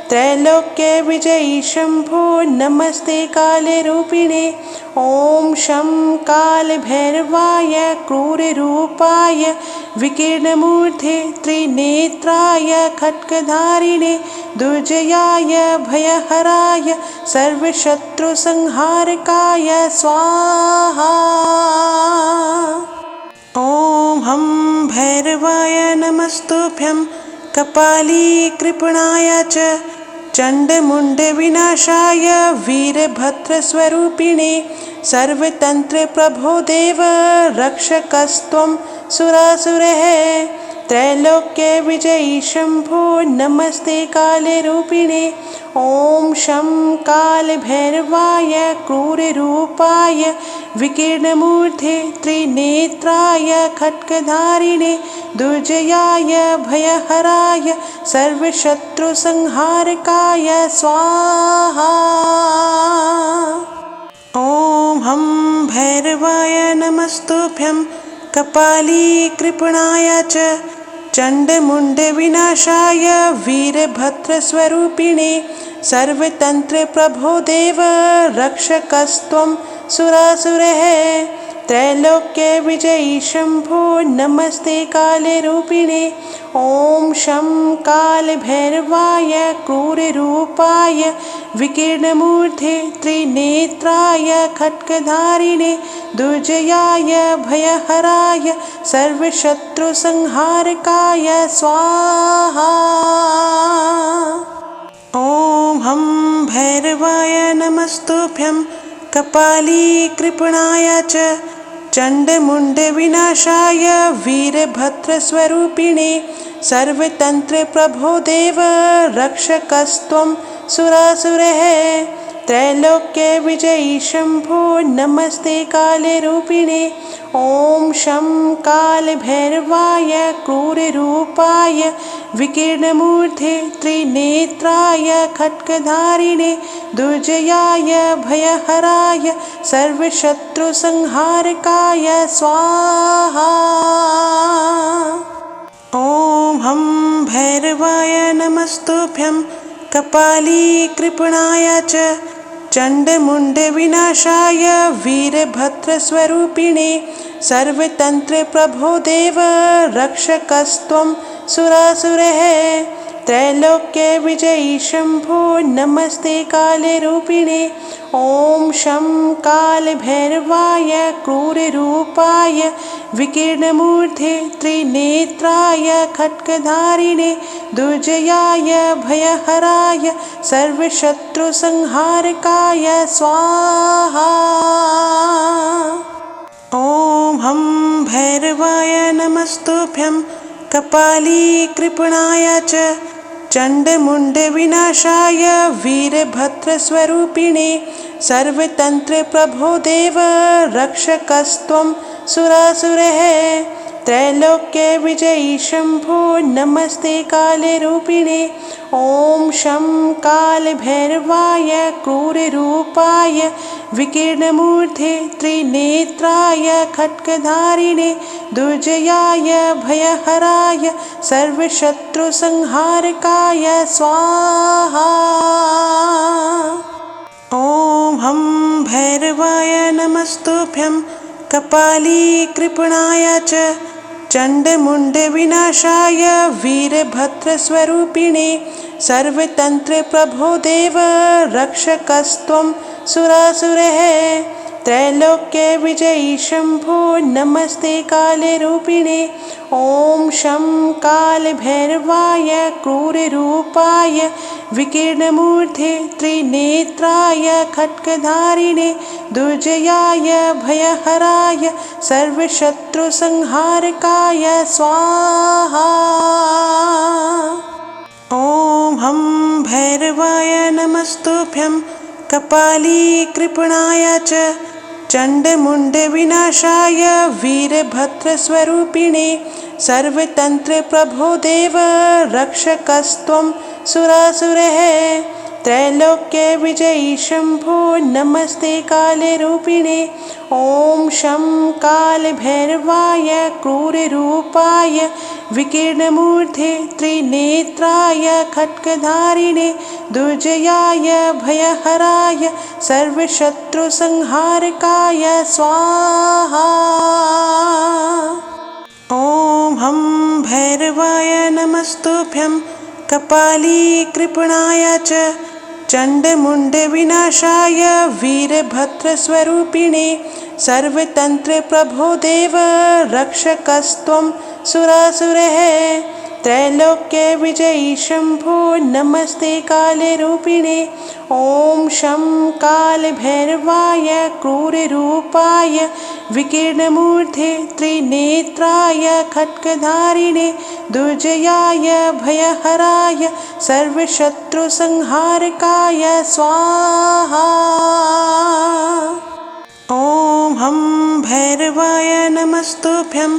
त्रैलोक्यविजयी शम्भो नमस्ते कालरूपिणे। ॐ शं कालभैरवाय क्रूररूपाय विकीर्णमूर्धे त्रिनेत्राय खड्गधारिणे दुर्जयाय भयहराय सर्वशत्रुसंहारकाय स्वाहा। ॐ हं भैरवाय नमस्तुभ्यं कपालीकृपणाय च चण्डमुण्डविनाशाय वीरभद्रस्वरूपिणे सर्वतन्त्रप्रभो देव रक्षकस्त्वं सुरासुरः। त्रैलोक्यविजयी शम्भो नमस्ते कालरूपिणे। ॐ शं कालभैरवाय क्रूररूपाय विकीर्णमूर्धे त्रिनेत्राय खड्गधारिणे दुर्जयाय भयहराय सर्वशत्रुसंहारकाय स्वाहा। ॐ हं भैरवाय नमस्तुभ्यं कपालीकृपणाय च चण्डमुण्डविनाशाय वीरभद्रस्वरूपिणे सर्वतन्त्रप्रभो देव रक्षकस्त्वं सुरासुरः। त्रैलोक्यविजयी शम्भो नमस्ते कालरूपिणे। ॐ शं कालभैरवाय क्रूररूपाय विकीर्णमूर्धे त्रिनेत्राय खड्गधारिणे दुर्जयाय भयहराय सर्वशत्रुसंहारकाय स्वाहा। ॐ हं भैरवाय नमस्तुभ्यं कपालीकृपणाय च चण्डमुण्डविनाशाय वीरभद्रस्वरूपिणे सर्वतन्त्रप्रभो देव रक्षकस्त्वं सुरासुरः। त्रैलोक्यविजयी शम्भो नमस्ते कालरूपिणे। ॐ शं कालभैरवाय क्रूररूपाय विकीर्णमूर्धे त्रिनेत्राय खड्गधारिणे दुर्जयाय भयहराय सर्वशत्रुसंहारकाय स्वाहा। ॐ हं भैरवाय नमस्तुभ्यं कपालीकृपणाय च चण्डमुण्डविनाशाय वीरभद्रस्वरूपिणे सर्वतन्त्रप्रभो देव रक्षकस्त्वं सुरासुरः। त्रैलोक्यविजयी शम्भो नमस्ते कालरूपिणे। ॐ शं कालभैरवाय क्रूररूपाय विकीर्णमूर्धे त्रिनेत्राय खड्गधारिणे दुर्जयाय भयहराय सर्वशत्रुसंहारकाय स्वाहा। ॐ हं भैरवाय नमस्तुभ्यं कपालीकृपणाय च चण्डमुण्डविनाशाय वीरभद्रस्वरूपिणे सर्वतन्त्रप्रभो देव रक्षकस्त्वं सुरासुरः। त्रैलोक्यविजयी शम्भो नमस्ते कालरूपिणे। ॐ शं कालभैरवाय क्रूररूपाय विकीर्णमूर्ते त्रिनेत्राय खड्गधारिणे दुर्जयाय भयहराय सर्वशत्रुसंहारकाय स्वाहा। ॐ हं भैरवाय नमस्तुभ्यं कपालीकृपणाय च चण्डमुण्डविनाशाय वीरभद्रस्वरूपिणे सर्वतन्त्रप्रभो देव रक्षकस्त्वं सुरासुरः। त्रैलोक्यविजयी शम्भो नमस्ते कालरूपिणे। ॐ शं कालभैरवाय क्रूररूपाय विकीर्णमूर्ते त्रिनेत्राय खड्गधारिणे दुर्जयाय भयहराय सर्वशत्रुसंहारकाय स्वाहा। ॐ हं भैरवाय नमस्तुभ्यं कपालीकृपणाय च चण्डमुण्डविनाशाय वीरभद्रस्वरूपिणे सर्वतन्त्रप्रभो देव रक्षकस्त्वं सुरासुरः। त्रैलोक्यविजयी शम्भो नमस्ते कालरूपिणे। ॐ शं कालभैरवाय क्रूररूपाय विकीर्णमूर्ते त्रिनेत्राय खड्गधारिणे दुर्जयाय भयहराय सर्वशत्रुसंहारकाय स्वाहा। ॐ हं भैरवाय नमस्तुभ्यं कपालीकृपणाय च चण्डमुण्डविनाशाय वीरभद्रस्वरूपिणे सर्वतन्त्रप्रभो देव रक्षकस्त्वं सुरासुरः। त्रैलोक्यविजयी शम्भो नमस्ते कालरूपिणे। ॐ शं कालभैरवाय क्रूररूपाय विकीर्णमूर्ते त्रिनेत्राय खड्गधारिणे दुर्जयाय भयहराय सर्वशत्रुसंहारकाय स्वाहा। ॐ हं भैरवाय नमस्तुभ्यं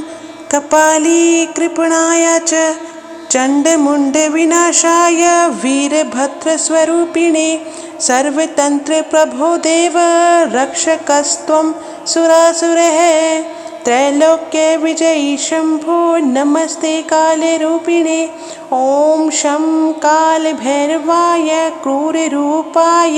कपालीकृपणाय च चण्डमुण्डविनाशाय वीरभद्रस्वरूपिणे सर्वतन्त्रप्रभो देव रक्षकस्त्वं सुरासुरः। त्रैलोक्यविजयी शम्भो नमस्ते कालरूपिणे। ॐ शं कालभैरवाय क्रूररूपाय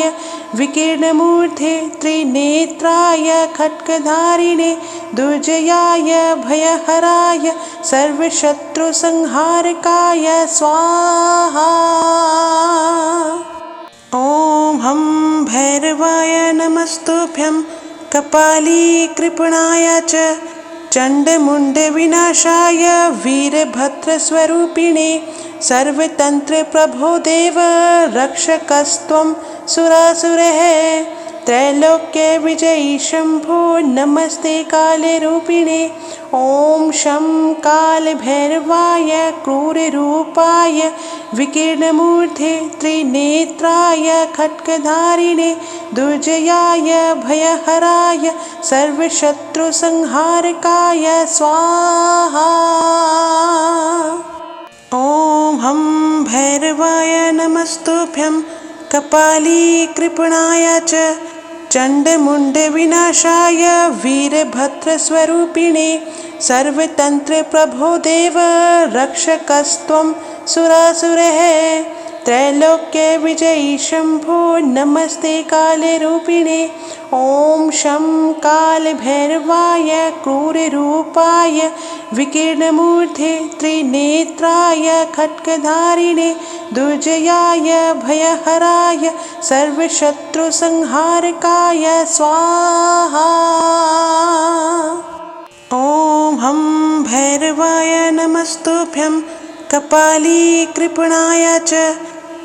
विकीर्णमूर्ते त्रिनेत्राय खड्गधारिणे दुर्जयाय भयहराय सर्वशत्रुसंहारकाय स्वाहा। ॐ हं भैरवाय नमस्तुभ्यं कपालीकृपणाय च चण्डमुण्डविनाशाय वीरभद्रस्वरूपिणे सर्वतन्त्रप्रभो देव रक्षकस्त्वं सुरासुरः। त्रैलोक्यविजयी शम्भो नमस्ते कालरूपिणे। ॐ शं कालभैरवाय क्रूररूपाय विकीर्णमूर्ते त्रिनेत्राय खड्गधारिणे दुर्जयाय भयहराय सर्वशत्रुसंहारकाय स्वाहा। ॐ हं भैरवाय नमस्तुभ्यं कपालीकृपणाय च चण्डमुण्डविनाशाय वीरभद्रस्वरूपिणे सर्वतन्त्रप्रभो देव रक्षकस्त्वं सुरासुरः। त्रैलोक्यविजयी शम्भो नमस्ते कालरूपिणे। ॐ शं कालभैरवाय क्रूररूपाय विकीर्णमूर्ते त्रिनेत्राय खड्गधारिणे दुर्जयाय भयहराय सर्वशत्रुसंहारकाय स्वाहा। ॐ हं भैरवाय नमस्तुभ्यं कपालीकृपणाय च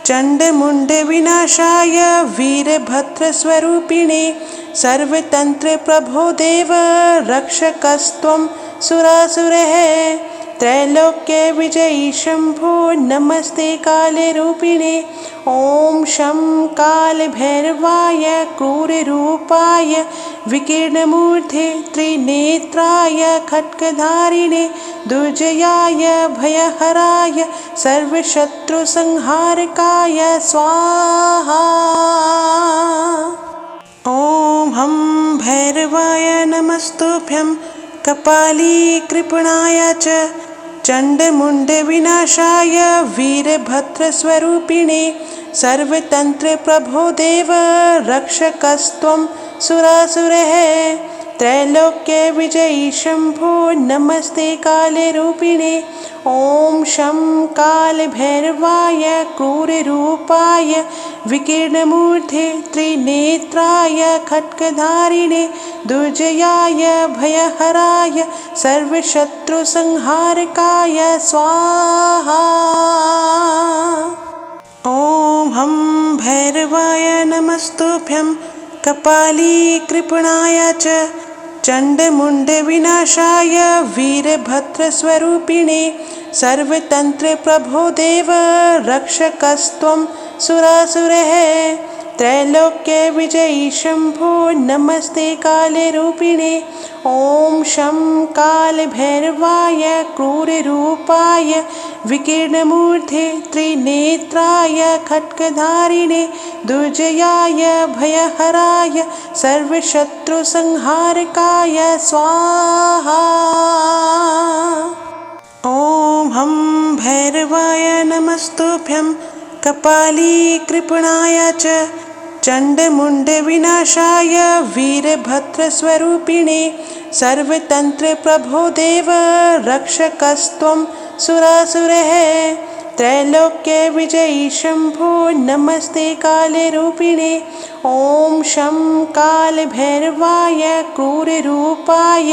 चण्डमुण्डविनाशाय वीरभद्रस्वरूपिणे सर्वतन्त्रप्रभो देव रक्षकस्त्वं सुरासुरः। त्रैलोक्यविजयी शम्भो नमस्ते कालरूपिणे। ॐ शं कालभैरवाय क्रूररूपाय विकीर्णमूर्धे त्रिनेत्राय खड्गधारिणे दुर्जयाय भयहराय सर्वशत्रुसंहारकाय स्वाहा। ॐ हं भैरवाय नमस्तुभ्यं कपालीकृपणाय च चण्डमुण्डविनाशाय वीरभद्रस्वरूपिणे सर्वतन्त्रप्रभो देव रक्षकस्त्वं सुरासुरः। त्रैलोक्यविजयी शम्भो नमस्ते कालरूपिणे। ॐ शं कालभैरवाय क्रूररूपाय विकीर्णमूर्धे त्रिनेत्राय खड्गधारिणे दुर्जयाय भयहराय सर्वशत्रुसंहारकाय स्वाहा। ॐ हं भैरवाय नमस्तुभ्यं कपालीकृपणाय च चण्डमुण्डविनाशाय वीरभद्रस्वरूपिणे सर्वतन्त्रप्रभो देव रक्षकस्त्वं सुरासुरः। त्रैलोक्यविजयी शम्भो नमस्ते कालरूपिणे। ॐ शं कालभैरवाय क्रूररूपाय विकीर्णमूर्धे त्रिनेत्राय खड्गधारिणे दुर्जयाय भयहराय सर्वशत्रुसंहारकाय स्वाहा। ॐ हं भैरवाय नमस्तुभ्यं कपालीकृपणाय च चण्डमुण्डविनाशाय वीरभद्रस्वरूपिणे सर्वतन्त्रप्रभो देव रक्षकस्त्वं सुरासुरः। त्रैलोक्यविजयी शम्भो नमस्ते कालरूपिणे। ॐ शं कालभैरवाय क्रूररूपाय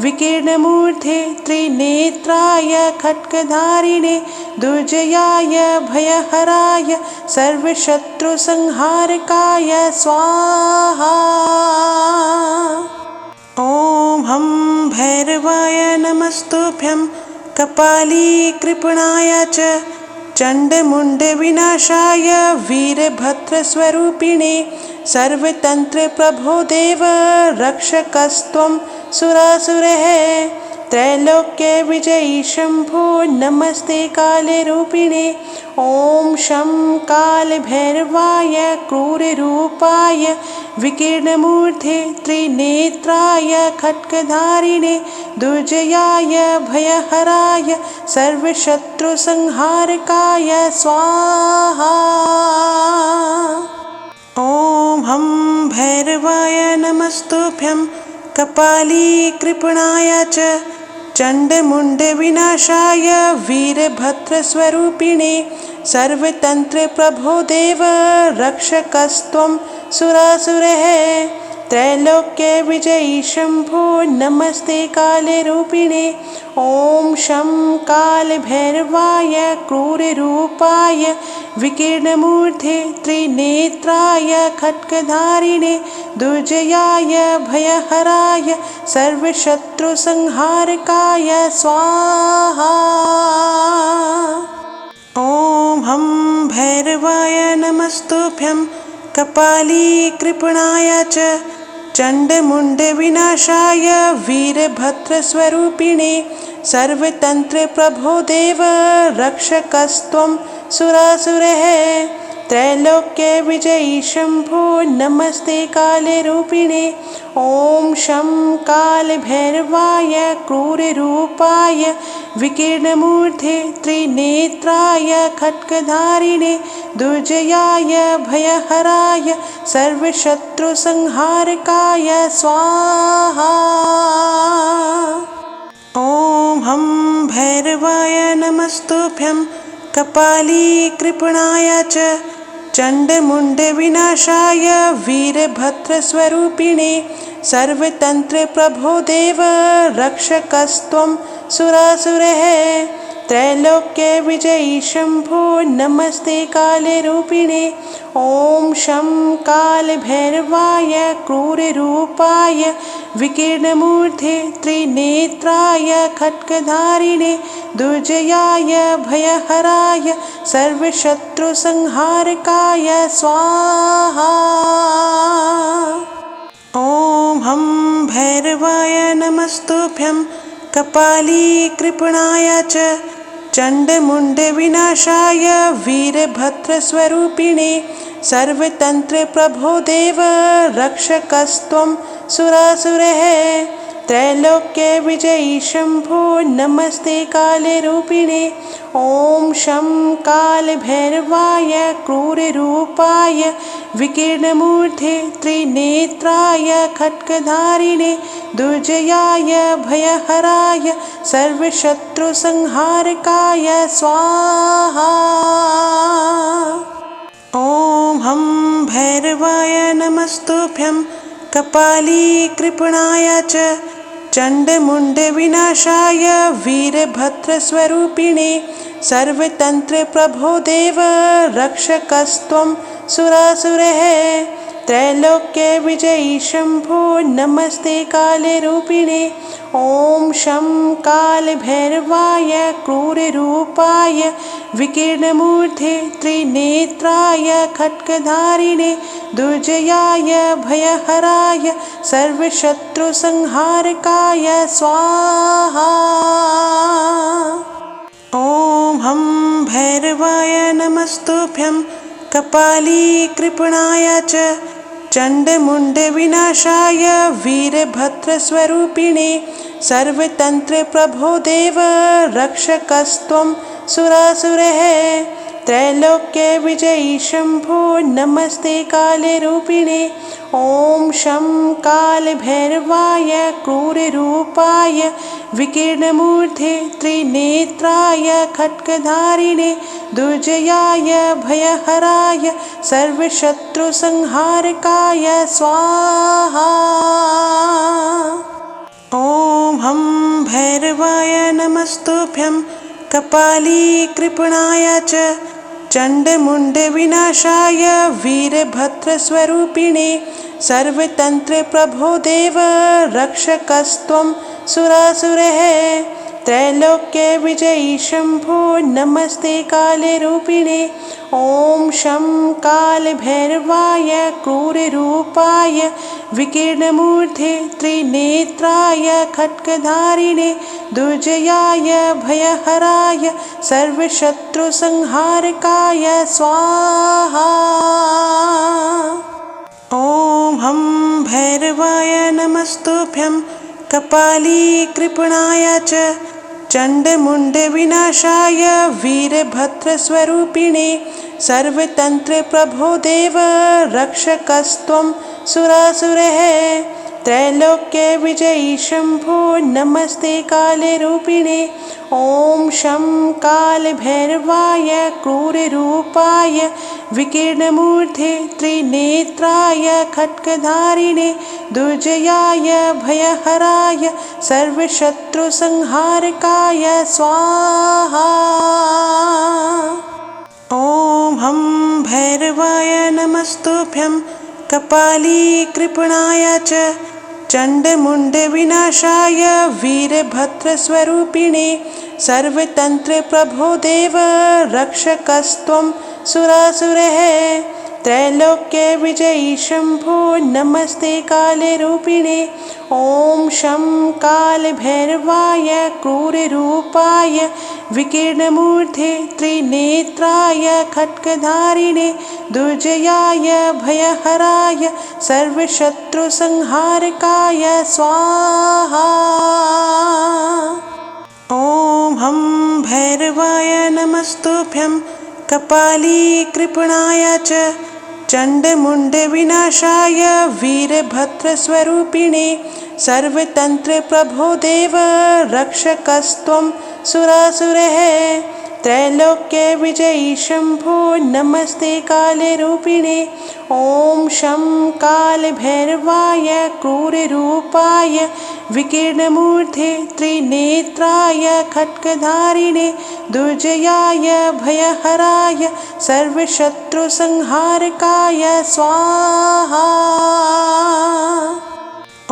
विकीर्णमूर्धे त्रिनेत्राय खड्गधारिणे दुर्जयाय भयहराय सर्वशत्रुसंहारकाय स्वाहा। ॐ हं भैरवाय नमस्तुभ्यं कपालीकृपणाय च चण्डमुण्डविनाशाय वीरभद्रस्वरूपिणे सर्वतन्त्रप्रभो देव रक्षकस्त्वं सुरासुरः। त्रैलोक्यविजयी शम्भो नमस्ते कालरूपिणे। ॐ शं कालभैरवाय क्रूररूपाय विकीर्णमूर्धे त्रिनेत्राय खड्गधारिणे दुर्जयाय भयहराय सर्वशत्रुसंहारकाय स्वाहा। ॐ हं भैरवाय नमस्तुभ्यं कपालीकृपणाय च चण्डमुण्डविनाशाय वीरभद्रस्वरूपिणे सर्वतन्त्रप्रभो देव रक्षकस्त्वं सुरासुरः। त्रैलोक्यविजयी शम्भो नमस्ते कालरूपिणे। ॐ शं कालभैरवाय क्रूररूपाय विकीर्णमूर्धे त्रिनेत्राय खड्गधारिणे दुर्जयाय भयहराय सर्वशत्रुसंहारकाय स्वाहा। ॐ हं भैरवाय नमस्तुभ्यं कपालीकृपणाय च चण्डमुण्डविनाशाय वीरभद्रस्वरूपिणे सर्वतन्त्रप्रभो देव रक्षकस्त्वं सुरासुरः। त्रैलोक्यविजयी शम्भो नमस्ते कालरूपिणे। ॐ शं कालभैरवाय क्रूररूपाय विकीर्णमूर्धे त्रिनेत्राय खड्गधारिणे दुर्जयाय भयहराय सर्वशत्रुसंहारकाय स्वाहा। ॐ हं भैरवाय नमस्तुभ्यं कपालीकृपणाय च चण्डमुण्डविनाशाय वीरभद्रस्वरूपिणे सर्वतन्त्रप्रभो देव रक्षकस्त्वं सुरासुरः। त्रैलोक्यविजयी शम्भो नमस्ते कालरूपिणे ॐ शं कालभैरवाय क्रूररूपाय विकीर्णमूर्ते त्रिनेत्राय खड्गधारिणे दुर्जयाय भयहराय सर्वशत्रुसंहारकाय स्वाहा। ॐ हं भैरवाय नमस्तुभ्यं कपालीकृपणाय च चण्डमुण्डविनाशाय वीरभद्रस्वरूपिणे सर्वतन्त्रप्रभो देव रक्षकस्त्वं सुरासुरः त्रैलोक्यविजयी शम्भो नमस्ते कालरूपिणे ॐ शं कालभैरवाय क्रूररूपाय विकीर्णमूर्ते त्रिनेत्राय खड्गधारिणे दुर्जयाय भयहराय सर्वशत्रुसंहारकाय स्वाहा। ॐ हं भैरवाय नमस्तुभ्यं कपालीकृपणाय च चण्डमुण्डविनाशाय वीरभद्रस्वरूपिणे सर्वतन्त्रप्रभो देव रक्षकस्त्वं सुरासुरः त्रैलोक्यविजयी शम्भो नमस्ते कालरूपिणे ॐ शं कालभैरवाय क्रूररूपाय विकीर्णमूर्ते त्रिनेत्राय खड्गधारिणे दुर्जयाय भयहराय सर्वशत्रुसंहारकाय स्वाहा। ॐ हं भैरवाय नमस्तुभ्यं कपालीकृपणाय च चण्डमुण्डविनाशाय वीरभद्रस्वरूपिणे सर्वतन्त्रप्रभो देव रक्षकस्त्वं सुरासुरः त्रैलोक्यविजयी शम्भो नमस्ते कालरूपिणे ॐ शं कालभैरवाय क्रूररूपाय विकीर्णमूर्ते त्रिनेत्राय खड्गधारिणे दुर्जयाय भयहराय सर्वशत्रुसंहारकाय स्वाहा। ॐ हं भैरवाय नमस्तुभ्यं कपालीकृपणाय च चण्डमुण्डविनाशाय वीरभद्रस्वरूपिणे सर्वतन्त्रप्रभो देव रक्षकस्त्वं सुरासुरः त्रैलोक्यविजयी शम्भो नमस्ते कालरूपिणे ॐ शं कालभैरवाय क्रूररूपाय विकीर्णमूर्ते त्रिनेत्राय खड्गधारिणे दुर्जयाय भयहराय सर्वशत्रुसंहारकाय स्वाहा। ॐ हं भैरवाय नमस्तुभ्यं कपालीकृपणाय च चण्डमुण्डविनाशाय वीरभद्रस्वरूपिणे सर्वतन्त्रप्रभो देव रक्षकस्त्वं सुरासुरः त्रैलोक्यविजयी शम्भो नमस्ते कालरूपिणे ॐ शं कालभैरवाय क्रूररूपाय विकीर्णमूर्ते त्रिनेत्राय खड्गधारिणे दुर्जयाय भयहराय सर्वशत्रुसंहारकाय स्वाहा। ॐ हं भैरवाय नमस्तुभ्यं कपालीकृपणाय च चण्डमुण्डविनाशाय वीरभद्रस्वरूपिणे सर्वतन्त्रप्रभो देव रक्षकस्त्वं सुरासुरः त्रैलोक्यविजयी शम्भो नमस्ते कालरूपिणे ॐ शं कालभैरवाय क्रूररूपाय विकीर्णमूर्ते त्रिनेत्राय खड्गधारिणे दुर्जयाय भयहराय सर्वशत्रुसंहारकाय स्वाहा। ॐ हं भैरवाय नमस्तुभ्यं कपालीकृपणाय च चण्डमुण्डविनाशाय वीरभद्रस्वरूपिणे सर्वतन्त्रप्रभो देव रक्षकस्त्वं सुरासुरः त्रैलोक्यविजयी शम्भो नमस्ते कालरूपिणे। ॐ शं कालभैरवाय क्रूररूपाय विकीर्णमूर्धे त्रिनेत्राय खड्गधारिणे दुर्जयाय भयहराय सर्वशत्रुसंहारकाय स्वाहा।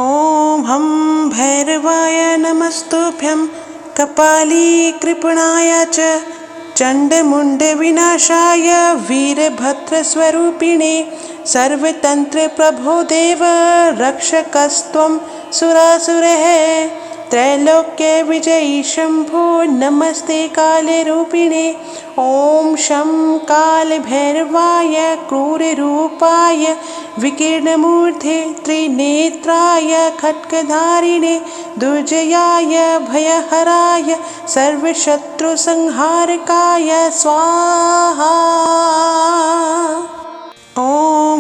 ॐ हं भैरवाय नमस्तुभ्यं कपालीकृपणाय च चण्डमुण्डविनाशाय वीरभद्रस्वरूपिणे सर्वतन्त्रप्रभो देव रक्षकस्त्वं सुरासुरः। त्रैलोक्यविजयी शम्भो नमस्ते कालरूपिणे। ॐ शं कालभैरवाय क्रूररूपाय विकीर्णमूर्धे त्रिनेत्राय खड्गधारिणे दुर्जयाय भयहराय सर्वशत्रुसंहारकाय स्वाहा। ॐ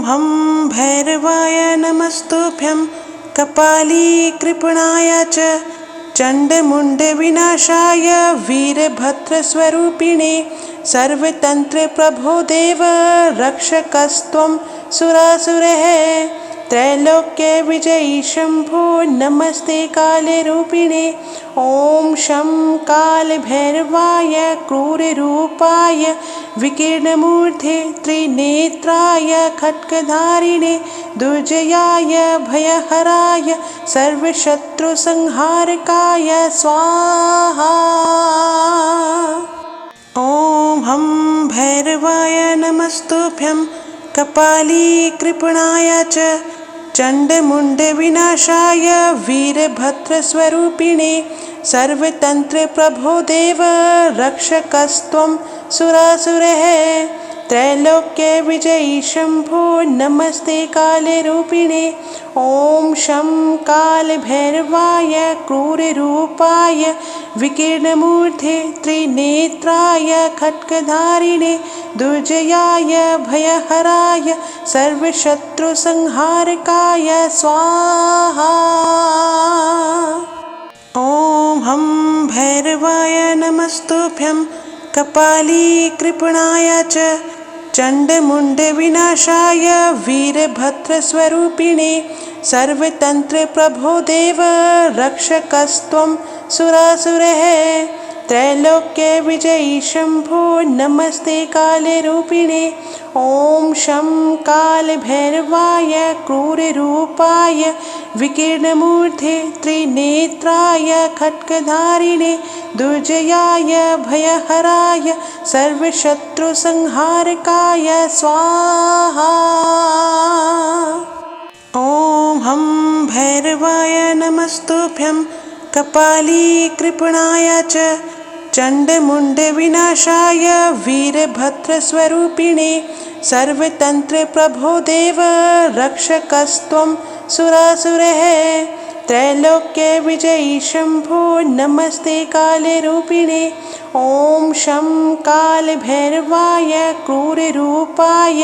हं भैरवाय नमस्तुभ्यं कपालीकृपणाय च चण्डमुण्डविनाशाय वीरभद्रस्वरूपिणे सर्वतन्त्रप्रभो देव रक्षकस्त्वं सुरासुरः। त्रैलोक्यविजयी शम्भो नमस्ते कालरूपिणे। ॐ शं कालभैरवाय क्रूररूपाय विकीर्णमूर्धे त्रिनेत्राय खड्गधारिणे दुर्जयाय भयहराय सर्वशत्रुसंहारकाय स्वाहा। ॐ हं भैरवाय नमस्तुभ्यं कपालीकृपणाय च चण्डमुण्डविनाशाय वीरभद्रस्वरूपिणे सर्वतन्त्रप्रभो देव रक्षकस्त्वं सुरासुरः। त्रैलोक्यविजयी शम्भो नमस्ते कालरूपिणे। ॐ शं कालभैरवाय क्रूररूपाय विकीर्णमूर्धे त्रिनेत्राय खड्गधारिणे दुर्जयाय भयहराय सर्वशत्रुसंहारकाय स्वाहा। ॐ हं भैरवाय नमस्तुभ्यं कपालीकृपणाय च चण्डमुण्डविनाशाय वीरभद्रस्वरूपिणे सर्वतन्त्रप्रभो देव रक्षकस्त्वं सुरासुरः। त्रैलोक्यविजयी शम्भो नमस्ते कालरूपिणे। ॐ शं कालभैरवाय क्रूररूपाय विकीर्णमूर्धे त्रिनेत्राय खड्गधारिणे दुर्जयाय भयहराय सर्वशत्रुसंहारकाय स्वाहा। ॐ हं भैरवाय नमस्तुभ्यं कपालीकृपणाय च चण्डमुण्डविनाशाय वीरभद्रस्वरूपिणे सर्वतन्त्रप्रभो देव रक्षकस्त्वं सुरासुरः। त्रैलोक्यविजयी शम्भो नमस्ते कालरूपिणे। ॐ शं कालभैरवाय क्रूररूपाय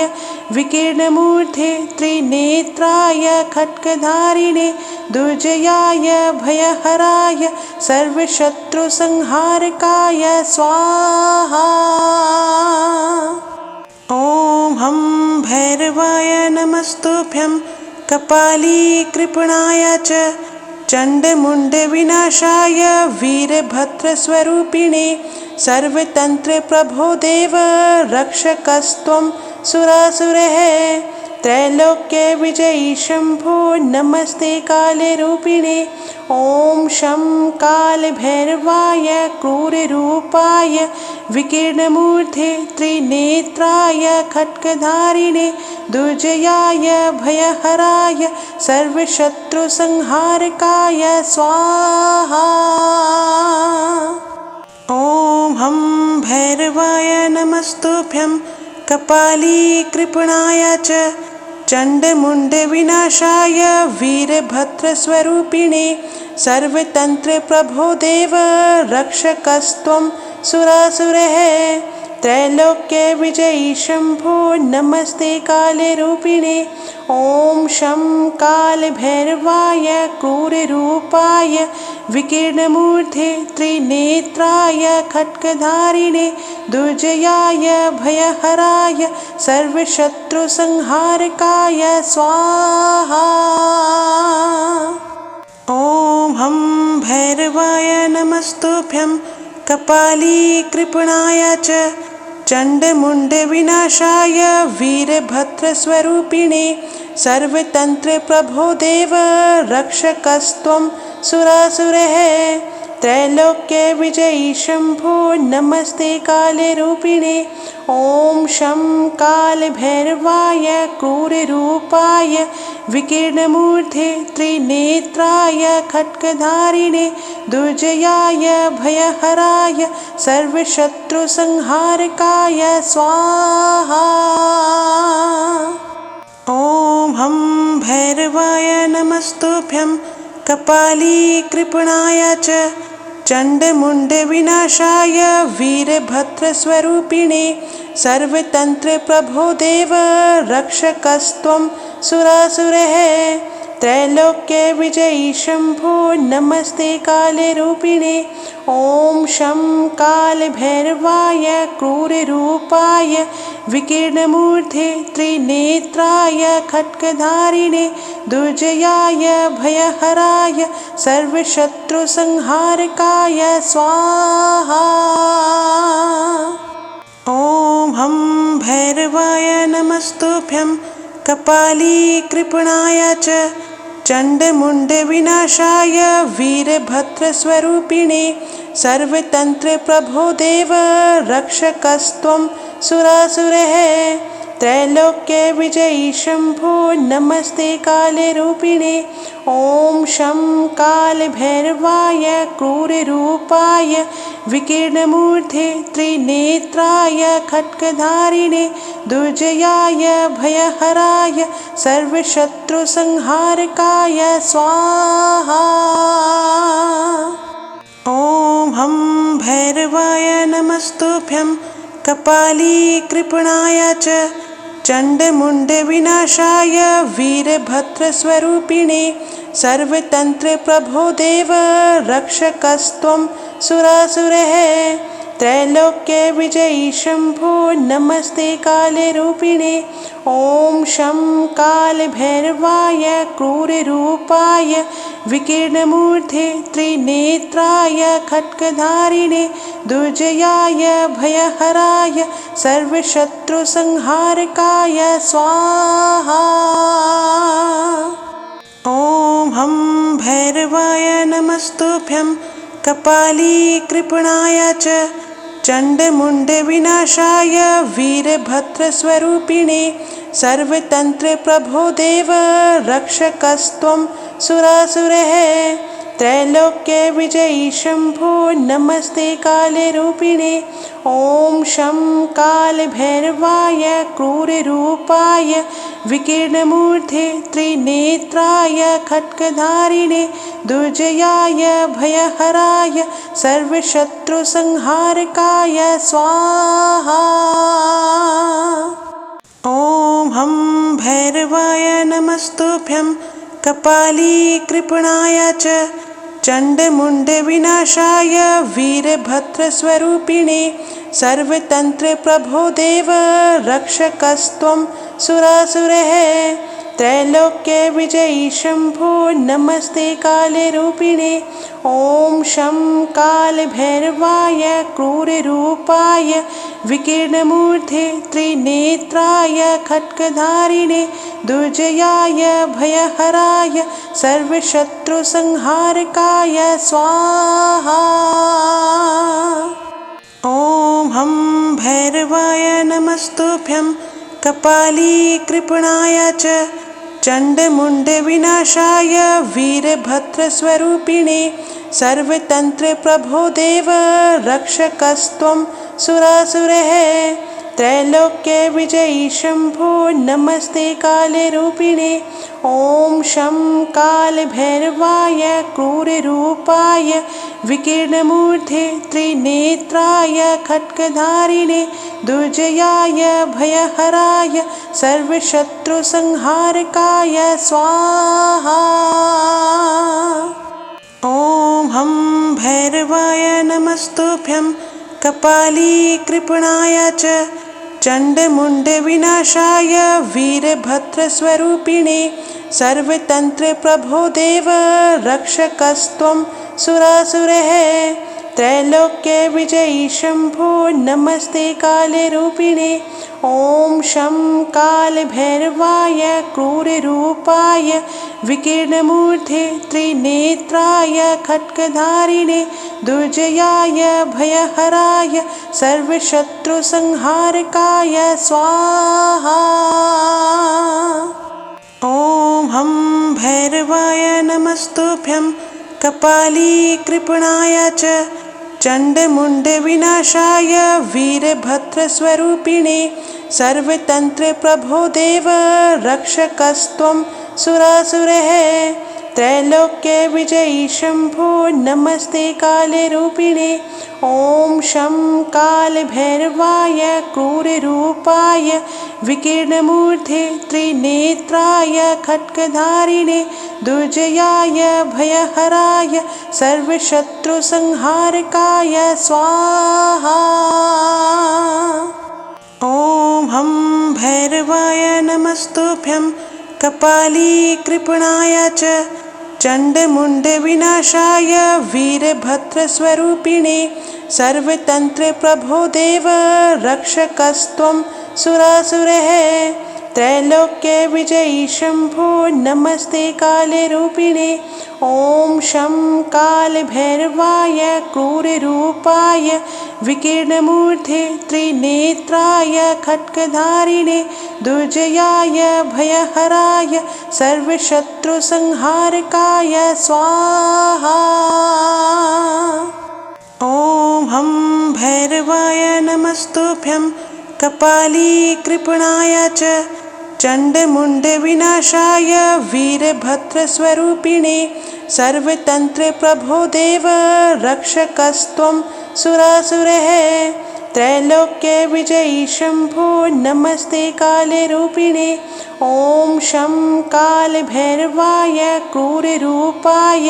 विकीर्णमूर्धे त्रिनेत्राय खड्गधारिणे दुर्जयाय भयहराय सर्वशत्रुसंहारकाय स्वाहा। ॐ हं भैरवाय नमस्तुभ्यं कपालीकृपणाय च चण्डमुण्डविनाशाय वीरभद्रस्वरूपिणे सर्वतन्त्रप्रभो देव रक्षकस्त्वं सुरासुरः। त्रैलोक्यविजयी शम्भो नमस्ते कालरूपिणे। ॐ शं कालभैरवाय क्रूररूपाय विकीर्णमूर्धे त्रिनेत्राय खड्गधारिणे दुर्जयाय भयहराय सर्वशत्रुसंहारकाय स्वाहा। ॐ हं भैरवाय नमस्तुभ्यं कपालीकृपणाय च चण्डमुण्डविनाशाय वीरभद्रस्वरूपिणे सर्वतन्त्रप्रभो देव रक्षकस्त्वं सुरासुरः। त्रैलोक्य विजयी शंभो नमस्ते काले रूपिणे। ओम शं काल भैरवाय क्रूर रूपाय विकीर्णमूर्धे त्रिनेत्राय खड्गधारिणे दुर्जयाय भयहराय सर्वशत्रुसंहारकाय स्वाहा। ओम हम भैरवाय नमस्तुभ्यं कपाली कृपणाय च चंडमुंड विनाशाय वीरभद्रस्वरूपिणे सर्वतंत्र प्रभो देव रक्षकस्त्वं सुरासुरः। त्रैलोक्य विजयी शंभो नमस्ते काले रूपिणे। ओम शं काल भैरवाय क्रूर रूपाय विकीर्णमूर्धे त्रिनेत्राय खड्गधारिणे दुर्जयाय भयहराय सर्वशत्रुसंहारकाय स्वाहा। ओम हम भैरवाय नमस्तुभ्यं कपाली कृपणाय च चंडमुंड विनाशाय वीरभद्रस्वरूपिणे सर्वतंत्र प्रभो देव रक्षकस्त्वं सुरासुरः। त्रैलोक्य विजयी शंभो नमस्ते काले रूपिणे। ओम शं काल भैरवाय क्रूर रूपाय विकीर्णमूर्धे त्रिनेत्राय खड्गधारिणे दुर्जयाय भयहराय सर्वशत्रुसंहारकाय स्वाहा। ओम हम भैरवाय नमस्तुभ्यं कपाली कृपणाय च चंडमुंड विनाशाय वीरभद्रस्वरूपिणे सर्वतंत्र प्रभो देव रक्षकस्त्वं सुरासुरः। त्रैलोक्य विजयी शंभो नमस्ते काले रूपिणे। ओम शं काल भैरवाय क्रूर रूपाय विकीर्णमूर्धे त्रिनेत्राय खड्गधारिणे दुर्जयाय भयहराय सर्वशत्रुसंहारकाय स्वाहा। ओम हम भैरवाय नमस्तुभ्यं कपाली कृपणाय च चंडमुंड विनाशाय वीरभद्रस्वरूपिणे सर्वतंत्र प्रभो देव रक्षकस्त्वं सुरासुरः। त्रैलोक्य विजयी शंभो नमस्ते काले रूपिणे। ओम शं काल भैरवाय क्रूर रूपाय विकीर्णमूर्धे त्रिनेत्राय खड्गधारिणे दुर्जयाय भयहराय सर्वशत्रुसंहारकाय स्वाहा। ओम हम भैरवाय नमस्तुभ्यं कपाली कृपणाय च चंडमुंड विनाशाय वीरभद्रस्वरूपिणे सर्वतंत्र प्रभो देव रक्षकस्त्वं सुरासुरः। त्रैलोक्य विजयी शंभो नमस्ते काले रूपिणे। ओम शं काल भैरवाय क्रूर रूपाय विकीर्णमूर्धे त्रिनेत्राय खड्गधारिणे दुर्जयाय भयहराय सर्वशत्रुसंहारकाय स्वाहा। ओम हम भैरवाय नमस्तुभ्यं कपाली कृपणाय च चंडमुंड विनाशाय वीरभद्रस्वरूपिणे सर्वतंत्र प्रभो देव रक्षकस्त्वं सुरासुरः। त्रैलोक्य विजयी शंभो नमस्ते काले रूपिणे। ओम शं काल भैरवाय क्रूर रूपाय विकीर्णमूर्धे त्रिनेत्राय खड्गधारिणे दुर्जयाय भयहराय सर्वशत्रुसंहारकाय स्वाहा। ओम हम भैरवाय नमस्तुभ्यं कपाली कृपणाय च चंडमुंड विनाशाय वीरभद्रस्वरूपिणे सर्वतंत्र प्रभो देव रक्षकस्त्वं सुरासुरः। त्रैलोक्य विजयी शंभो नमस्ते कालरूपिणे। ॐ शं कालभैरवाय क्रूररूपाय विकीर्णमूर्धे त्रिनेत्राय खड्गधारिणे दुर्जयाय भयहराय सर्वशत्रुसंहारकाय स्वाहा। ॐ हं भैरवाय नमस्तुभ्यं कपाली कृपणाय च चण्डमुण्डविनाशाय वीरभद्रस्वरूपिणे सर्वतन्त्रप्रभो देव रक्षकस्त्वं सुरासुरः त्रैलोक्य विजयी शंभो नमस्ते कालरूपिणे। ॐ शं कालभैरवाय क्रूररूपाय विकीर्णमूर्धे त्रिनेत्राय खड्गधारिणे दुर्जयाय भयहराय सर्वशत्रुसंहारकाय स्वाहा। ॐ हं भैरवाय नमस्तुभ्यं कपाली कृपणाय च चण्डमुण्डविनाशाय वीरभद्रस्वरूपिणे सर्वतन्त्रप्रभो देव रक्षकस्त्वं सुरासुरः त्रैलोक्य विजयी शंभो नमस्ते कालरूपिणे। ॐ शं कालभैरवाय क्रूररूपाय विकीर्णमूर्धे त्रिनेत्राय खड्गधारिणे दुर्जयाय भयहराय सर्वशत्रुसंहारकाय स्वाहा। ॐ हं भैरवाय नमस्तुभ्यं कपाली कृपणाय च चण्डमुण्डविनाशाय वीरभद्रस्वरूपिणे सर्वतन्त्रप्रभो देव रक्षकस्त्वं सुरासुरः त्रैलोक्य विजयी शंभो नमस्ते कालरूपिणे। ॐ शं कालभैरवाय क्रूररूपाय विकीर्णमूर्धे त्रिनेत्राय खड्गधारिणे दुर्जयाय भयहराय सर्वशत्रुसंहारकाय स्वाहा। ॐ हं भैरवाय नमस्तुभ्यं कपाली कृपणाय च चण्डमुण्डविनाशाय वीरभद्रस्वरूपिणे सर्वतन्त्रप्रभो देव रक्षकस्त्वं सुरासुरः त्रैलोक्य विजयी शंभो नमस्ते कालरूपिणे। ॐ शं कालभैरवाय क्रूररूपाय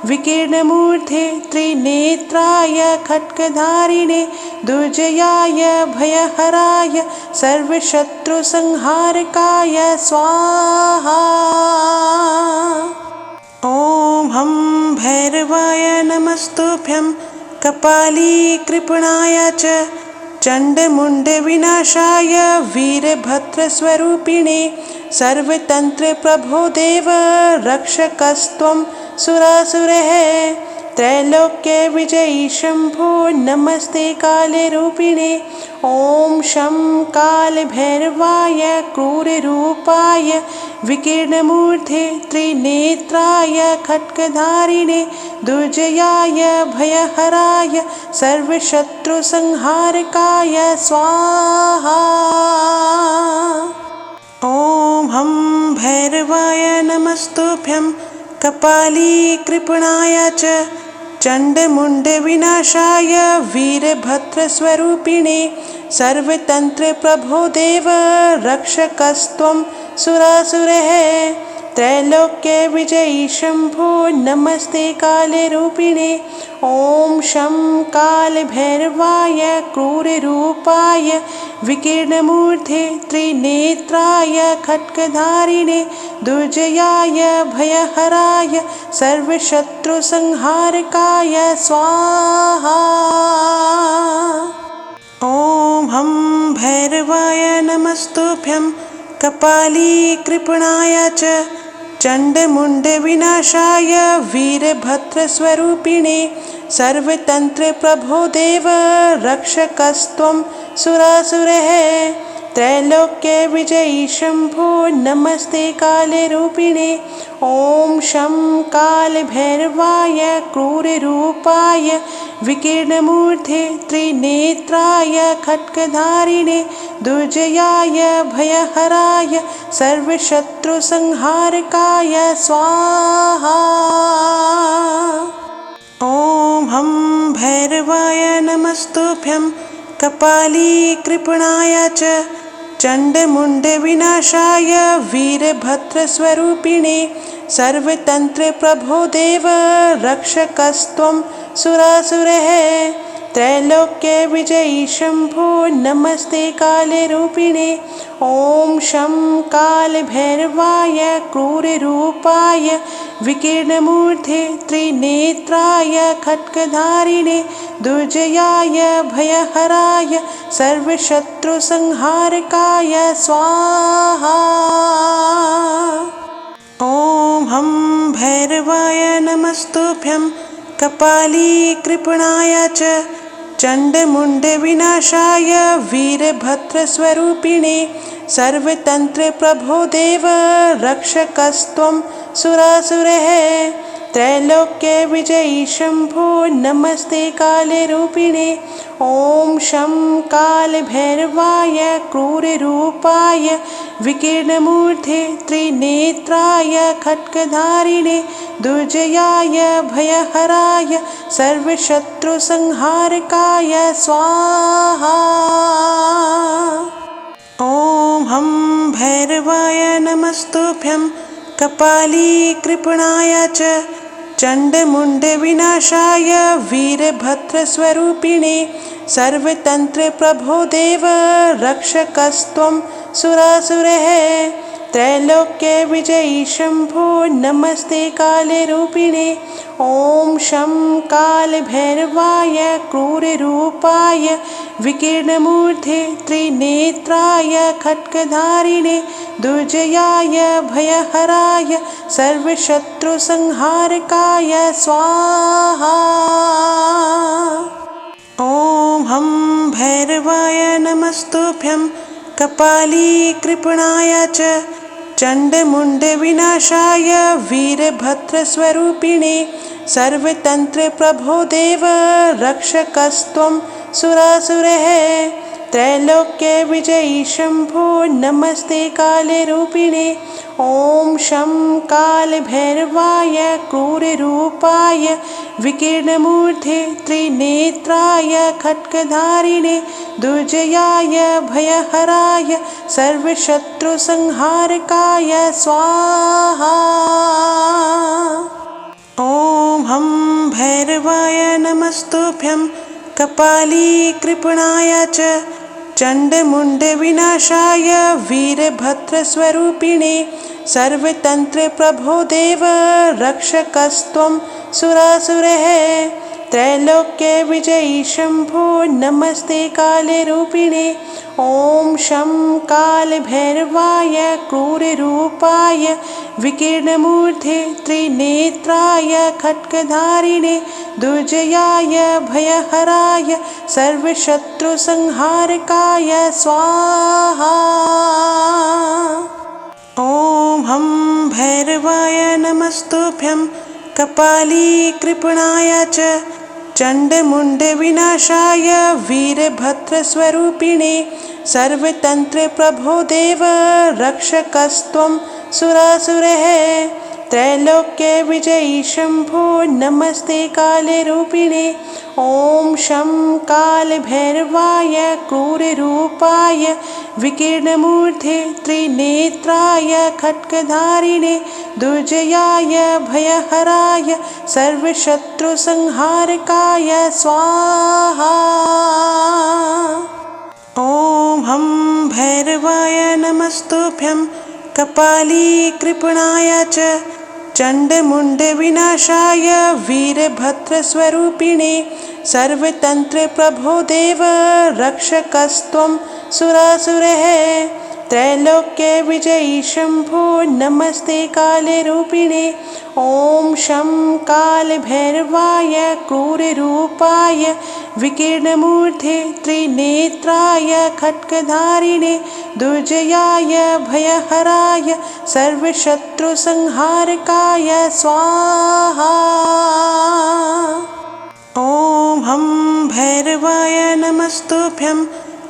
विकीर्णमूर्धे त्रिनेत्राय खड्गधारिणे दुर्जयाय भयहराय सर्वशत्रुसंहारकाय स्वाहा। ॐ हं भैरवाय नमस्तुभ्यं कपाली कृपणाय च चण्डमुण्डविनाशाय वीरभद्रस्वरूपिणे सर्वतन्त्रप्रभो देव रक्षकस्त्वं सुरासुरः त्रैलोक्य विजयी शंभो नमस्ते कालरूपिणे। ॐ शं कालभैरवाय क्रूररूपाय विकीर्णमूर्धे त्रिनेत्राय खड्गधारिणे दुर्जयाय भयहराय सर्वशत्रुसंहारकाय स्वाहा। ॐ हं भैरवाय नमस्तुभ्यं कपाली कृपणाय च चण्डमुण्डविनाशाय वीरभद्रस्वरूपिणे सर्वतन्त्रप्रभो देव रक्षकस्त्वं सुरासुरः त्रैलोक्य विजयी शंभो नमस्ते कालरूपिणे। ॐ शं कालभैरवाय क्रूररूपाय विकीर्णमूर्धे त्रिनेत्राय खड्गधारिणे दुर्जयाय भयहराय सर्वशत्रुसंहारकाय स्वाहा। ॐ हं भैरवाय नमस्तुभ्यं कपाली कृपणाय च चण्डमुण्डविनाशाय वीरभद्रस्वरूपिणे सर्वतन्त्रप्रभो देव रक्षकस्त्वं सुरासुरः त्रैलोक्य विजयी शंभो नमस्ते कालरूपिणे। ॐ शं कालभैरवाय क्रूररूपाय विकीर्णमूर्ते त्रिनेत्राय खड्गधारिणे दुर्जयाय भयहराय सर्वशत्रुसंहारकाय स्वाहा। ॐ हं भैरवाय नमस्तुभ्यं कपाली कृपणाय च चण्डमुण्डविनाशाय वीरभद्रस्वरूपिणे सर्वतन्त्रप्रभो देव रक्षकस्त्वं सुरासुरः। त्रैलोक्य विजयी शंभो नमस्ते कालरूपिणे। ॐ शं कालभैरवाय क्रूररूपाय विकीर्णमूर्ते त्रिनेत्राय खड्गधारिणे दुर्जयाय भयहराय सर्वशत्रुसंहारकाय स्वाहा। ॐ हं भैरवाय नमस्तुभ्यं कपाली कृपणाय च चण्डमुण्डविनाशाय वीरभद्रस्वरूपिणे सर्वतन्त्रप्रभो देव रक्षकस्त्वं सुरासुरः। त्रैलोक्य विजयी शंभो नमस्ते कालरूपिणे। ॐ शं कालभैरवाय क्रूररूपाय विकीर्णमूर्ते त्रिनेत्राय खड्गधारिणे दुर्जयाय भयहराय सर्वशत्रुसंहारकाय स्वाहा। ॐ हं भैरवाय नमस्तुभ्यं कपाली कृपणाय च चण्डमुण्डविनाशाय वीरभद्रस्वरूपिणे सर्वतन्त्रप्रभो देव रक्षकस्त्वं सुरासुरः। त्रैलोक्य विजयी शंभो नमस्ते कालरूपिणे। ॐ शं कालभैरवाय क्रूररूपाय विकीर्णमूर्ते त्रिनेत्राय खड्गधारिणे दुर्जयाय भयहराय सर्वशत्रुसंहारकाय स्वाहा। ॐ हं भैरवाय नमस्तुभ्यं कपाली कृपणाय च चण्डमुण्डविनाशाय वीरभद्रस्वरूपिणे सर्वतन्त्रप्रभो देव रक्षकस्त्वं सुरासुरः। त्रैलोक्य विजयी शंभो नमस्ते कालरूपिणे। ॐ शं कालभैरवाय क्रूररूपाय विकीर्णमूर्ते त्रिनेत्राय खड्गधारिणे दुर्जयाय भयहराय सर्वशत्रुसंहारकाय स्वाहा। ॐ हं भैरवाय नमस्तुभ्यं कपाली कृपणाय च चण्डमुण्डविनाशाय वीरभद्रस्वरूपिणे सर्वतन्त्रप्रभो देव रक्षकस्त्वं सुरासुरः। त्रैलोक्य विजयी शंभो नमस्ते कालरूपिणे। ॐ शं कालभैरवाय क्रूररूपाय विकीर्णमूर्ते त्रिनेत्राय खड्गधारिणे दुर्जयाय भयहराय सर्वशत्रुसंहारकाय स्वाहा। ॐ हं भैरवाय नमस्तुभ्यं कपाली कृपणाय च चण्डमुण्डविनाशाय वीरभद्रस्वरूपिणे सर्वतन्त्रप्रभो देव रक्षकस्त्वं सुरासुरः। त्रैलोक्य विजयी शंभो नमस्ते कालरूपिणे। ॐ शं कालभैरवाय क्रूररूपाय विकीर्णमूर्ते त्रिनेत्राय खड्गधारिणे दुर्जयाय भयहराय सर्वशत्रुसंहारकाय स्वाहा। ॐ हं भैरवाय नमस्तुभ्यं कपाली कृपणाय च चण्डमुण्डविनाशाय वीरभद्रस्वरूपिणे सर्वतन्त्रप्रभो देव रक्षकस्त्वं सुरासुरः। त्रैलोक्य विजयी शंभो नमस्ते कालरूपिणे। ॐ शं कालभैरवाय क्रूररूपाय विकीर्णमूर्धे त्रिनेत्राय खड्गधारिणे दुर्जयाय भयहराय सर्वशत्रुसंहारकाय स्वाहा। ॐ हं भैरवाय नमस्तुभ्यं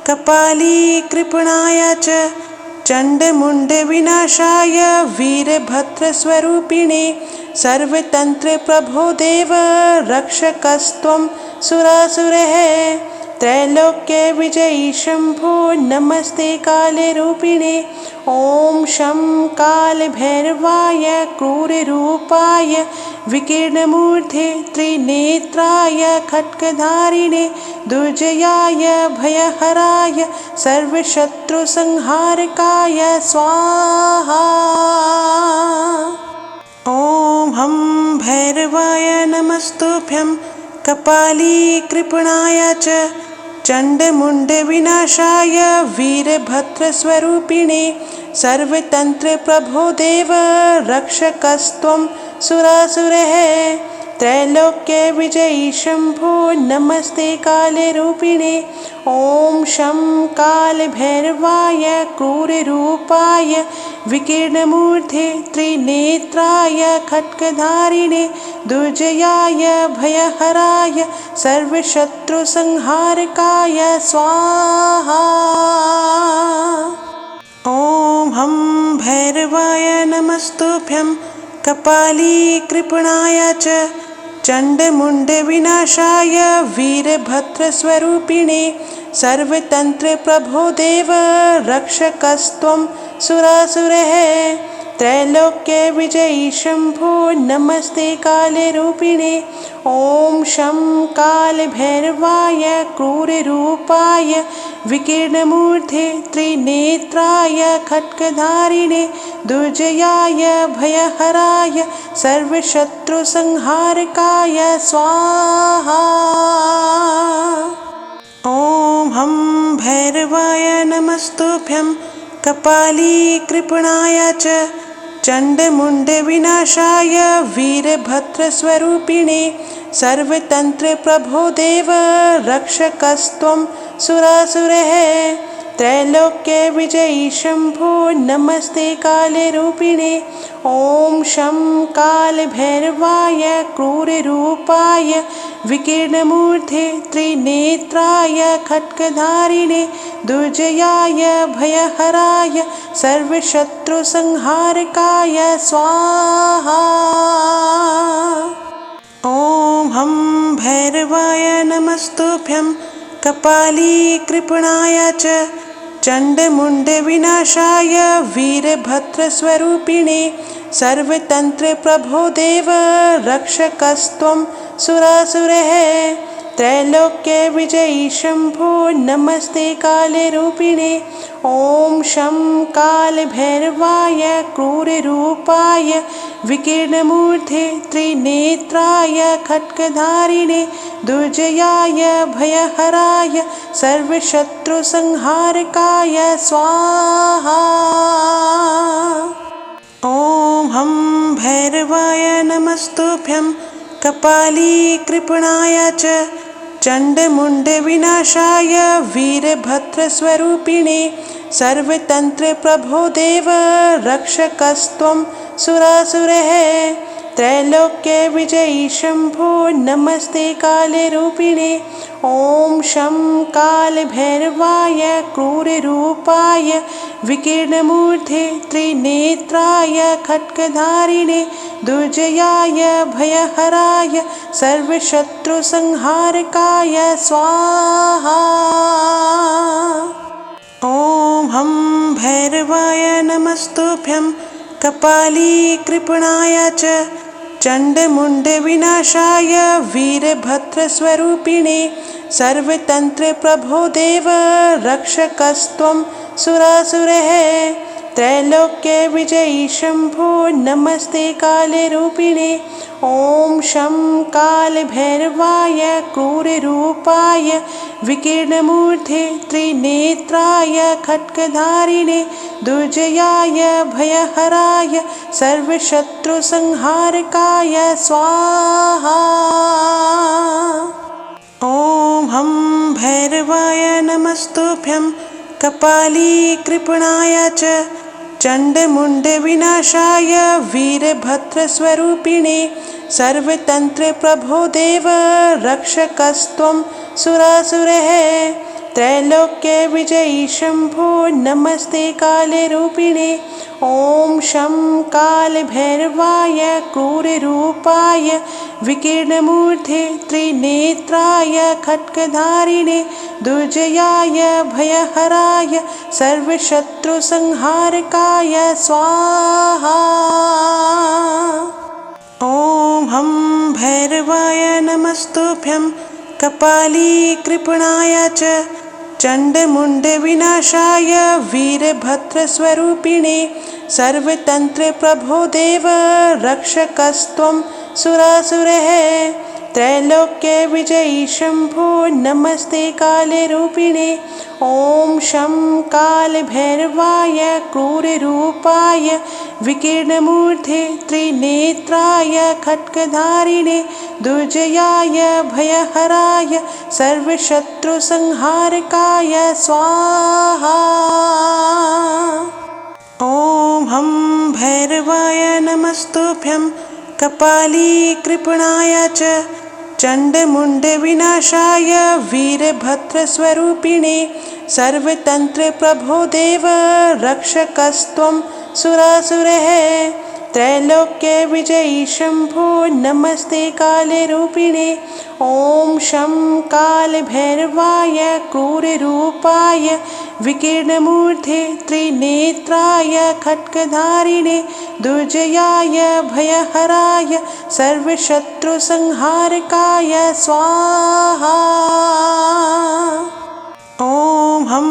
कपालीकृपणाय च चण्डमुण्डविनाशाय वीरभद्रस्वरूपिणे सर्वतन्त्रप्रभो देव रक्षकस्त्वं सुरासुरः। त्रैलोक्य विजयी शंभो नमस्ते कालरूपिणे। ॐ शं कालभैरवाय क्रूररूपाय विकीर्णमूर्धे त्रिनेत्राय खड्गधारिणे दुर्जयाय भयहराय सर्वशत्रुसंहारकाय स्वाहा। ॐ हं भैरवाय नमस्तुभ्यं कपालीकृपणाय च चण्डमुण्डविनाशाय वीरभद्रस्वरूपिणे सर्वतन्त्रप्रभो देव रक्षकस्त्वं सुरासुरः। त्रैलोक्य विजयी शंभो नमस्ते कालरूपिणे। ॐ शं कालभैरवाय क्रूररूपाय विकीर्णमूर्धे त्रिनेत्राय खड्गधारिणे दुर्जयाय भयहराय सर्वशत्रुसंहारकाय स्वाहा। ॐ हं भैरवाय नमस्तुभ्यं कपालीकृपणाय च चण्डमुण्डविनाशाय वीरभद्रस्वरूपिणे सर्वतन्त्रप्रभो देव रक्षकस्त्वं सुरासुरः। त्रैलोक्य विजयी शंभो नमस्ते कालरूपिणे। ॐ शं कालभैरवाय क्रूररूपाय विकीर्णमूर्धे त्रिनेत्राय खड्गधारिणे दुर्जयाय भयहराय सर्वशत्रुसंहारकाय स्वाहा। ॐ हं भैरवाय नमस्तुभ्यं कपालीकृपणाय च चण्डमुण्डविनाशाय वीरभद्रस्वरूपिणे सर्वतन्त्रप्रभो देव रक्षकस्त्वं सुरासुरः। त्रैलोक्य विजयी शंभो नमस्ते कालरूपिणे। ॐ शं कालभैरवाय क्रूररूपाय विकीर्णमूर्धे त्रिनेत्राय खड्गधारिणे दुर्जयाय भयहराय सर्वशत्रुसंहारकाय स्वाहा। ॐ हं भैरवाय नमस्तुभ्यं कपालीकृपणाय च चण्डमुण्डविनाशाय वीरभद्रस्वरूपिणे सर्वतन्त्रप्रभो देव रक्षकस्त्वं सुरासुरः। त्रैलोक्य विजयी शंभो नमस्ते कालरूपिणे। ॐ शं कालभैरवाय क्रूररूपाय विकीर्णमूर्धे त्रिनेत्राय खड्गधारिणे दुर्जयाय भयहराय सर्वशत्रुसंहारकाय स्वाहा। ॐ हं भैरवाय नमस्तुभ्यं कपालीकृपणाय च चण्डमुण्डविनाशाय वीरभद्रस्वरूपिणे सर्वतन्त्रप्रभो देव रक्षकस्त्वं सुरासुरः। त्रैलोक्य विजयी शंभो नमस्ते कालरूपिणे। ॐ शं कालभैरवाय क्रूररूपाय विकीर्णमूर्धे त्रिनेत्राय खड्गधारिणे दुर्जयाय भयहराय सर्वशत्रुसंहारकाय स्वाहा। ॐ हं भैरवाय नमस्तुभ्यं कपालीकृपणाय च चण्डमुण्डविनाशाय वीरभद्रस्वरूपिणे सर्वतन्त्रप्रभो देव रक्षकस्त्वं सुरासुरः। त्रैलोक्य विजयी शंभो नमस्ते कालरूपिणे। ॐ शं कालभैरवाय क्रूररूपाय विकीर्णमूर्ते त्रिनेत्राय खड्गधारिणे दुर्जयाय भयहराय सर्वशत्रुसंहारकाय स्वाहा। ॐ हं भैरवाय नमस्तुभ्यं कपाली कृपणाय च चण्डमुण्डविनाशाय वीरभद्रस्वरूपिणे सर्वतन्त्रप्रभो देव रक्षकस्त्वं सुरासुरः। त्रैलोक्यविजयी शंभो नमस्ते कालरूपिणे। ॐ शं कालभैरवाय क्रूररूपाय विकीर्णमूर्ते त्रिनेत्राय खड्गधारिणे दुर्जयाय भयहराय सर्वशत्रुसंहारकाय स्वाहा। ॐ हं भैरवाय नमस्तुभ्यं कपाली कृपणाय च चण्डमुण्डविनाशाय वीरभद्रस्वरूपिणे सर्वतन्त्रप्रभो देव रक्षकस्त्वं सुरासुरः। त्रैलोक्यविजयी शंभो नमस्ते कालरूपिणे। ॐ शं कालभैरवाय क्रूररूपाय विकीर्णमूर्ते त्रिनेत्राय खड्गधारिणे दुर्जयाय भयहराय सर्वशत्रुसंहारकाय स्वाहा। ॐ हं भैरवाय नमस्तुभ्यं कपाली कृपणाय च चण्डमुण्डविनाशाय वीरभद्रस्वरूपिणे सर्वतन्त्रप्रभो देव रक्षकस्त्वं सुरासुरः। त्रैलोक्यविजयी शंभो नमस्ते कालरूपिणे। ॐ शं कालभैरवाय क्रूररूपाय विकीर्णमूर्ते त्रिनेत्राय खड्गधारिणे दुर्जयाय भयहराय सर्वशत्रुसंहारकाय स्वाहा। ॐ हं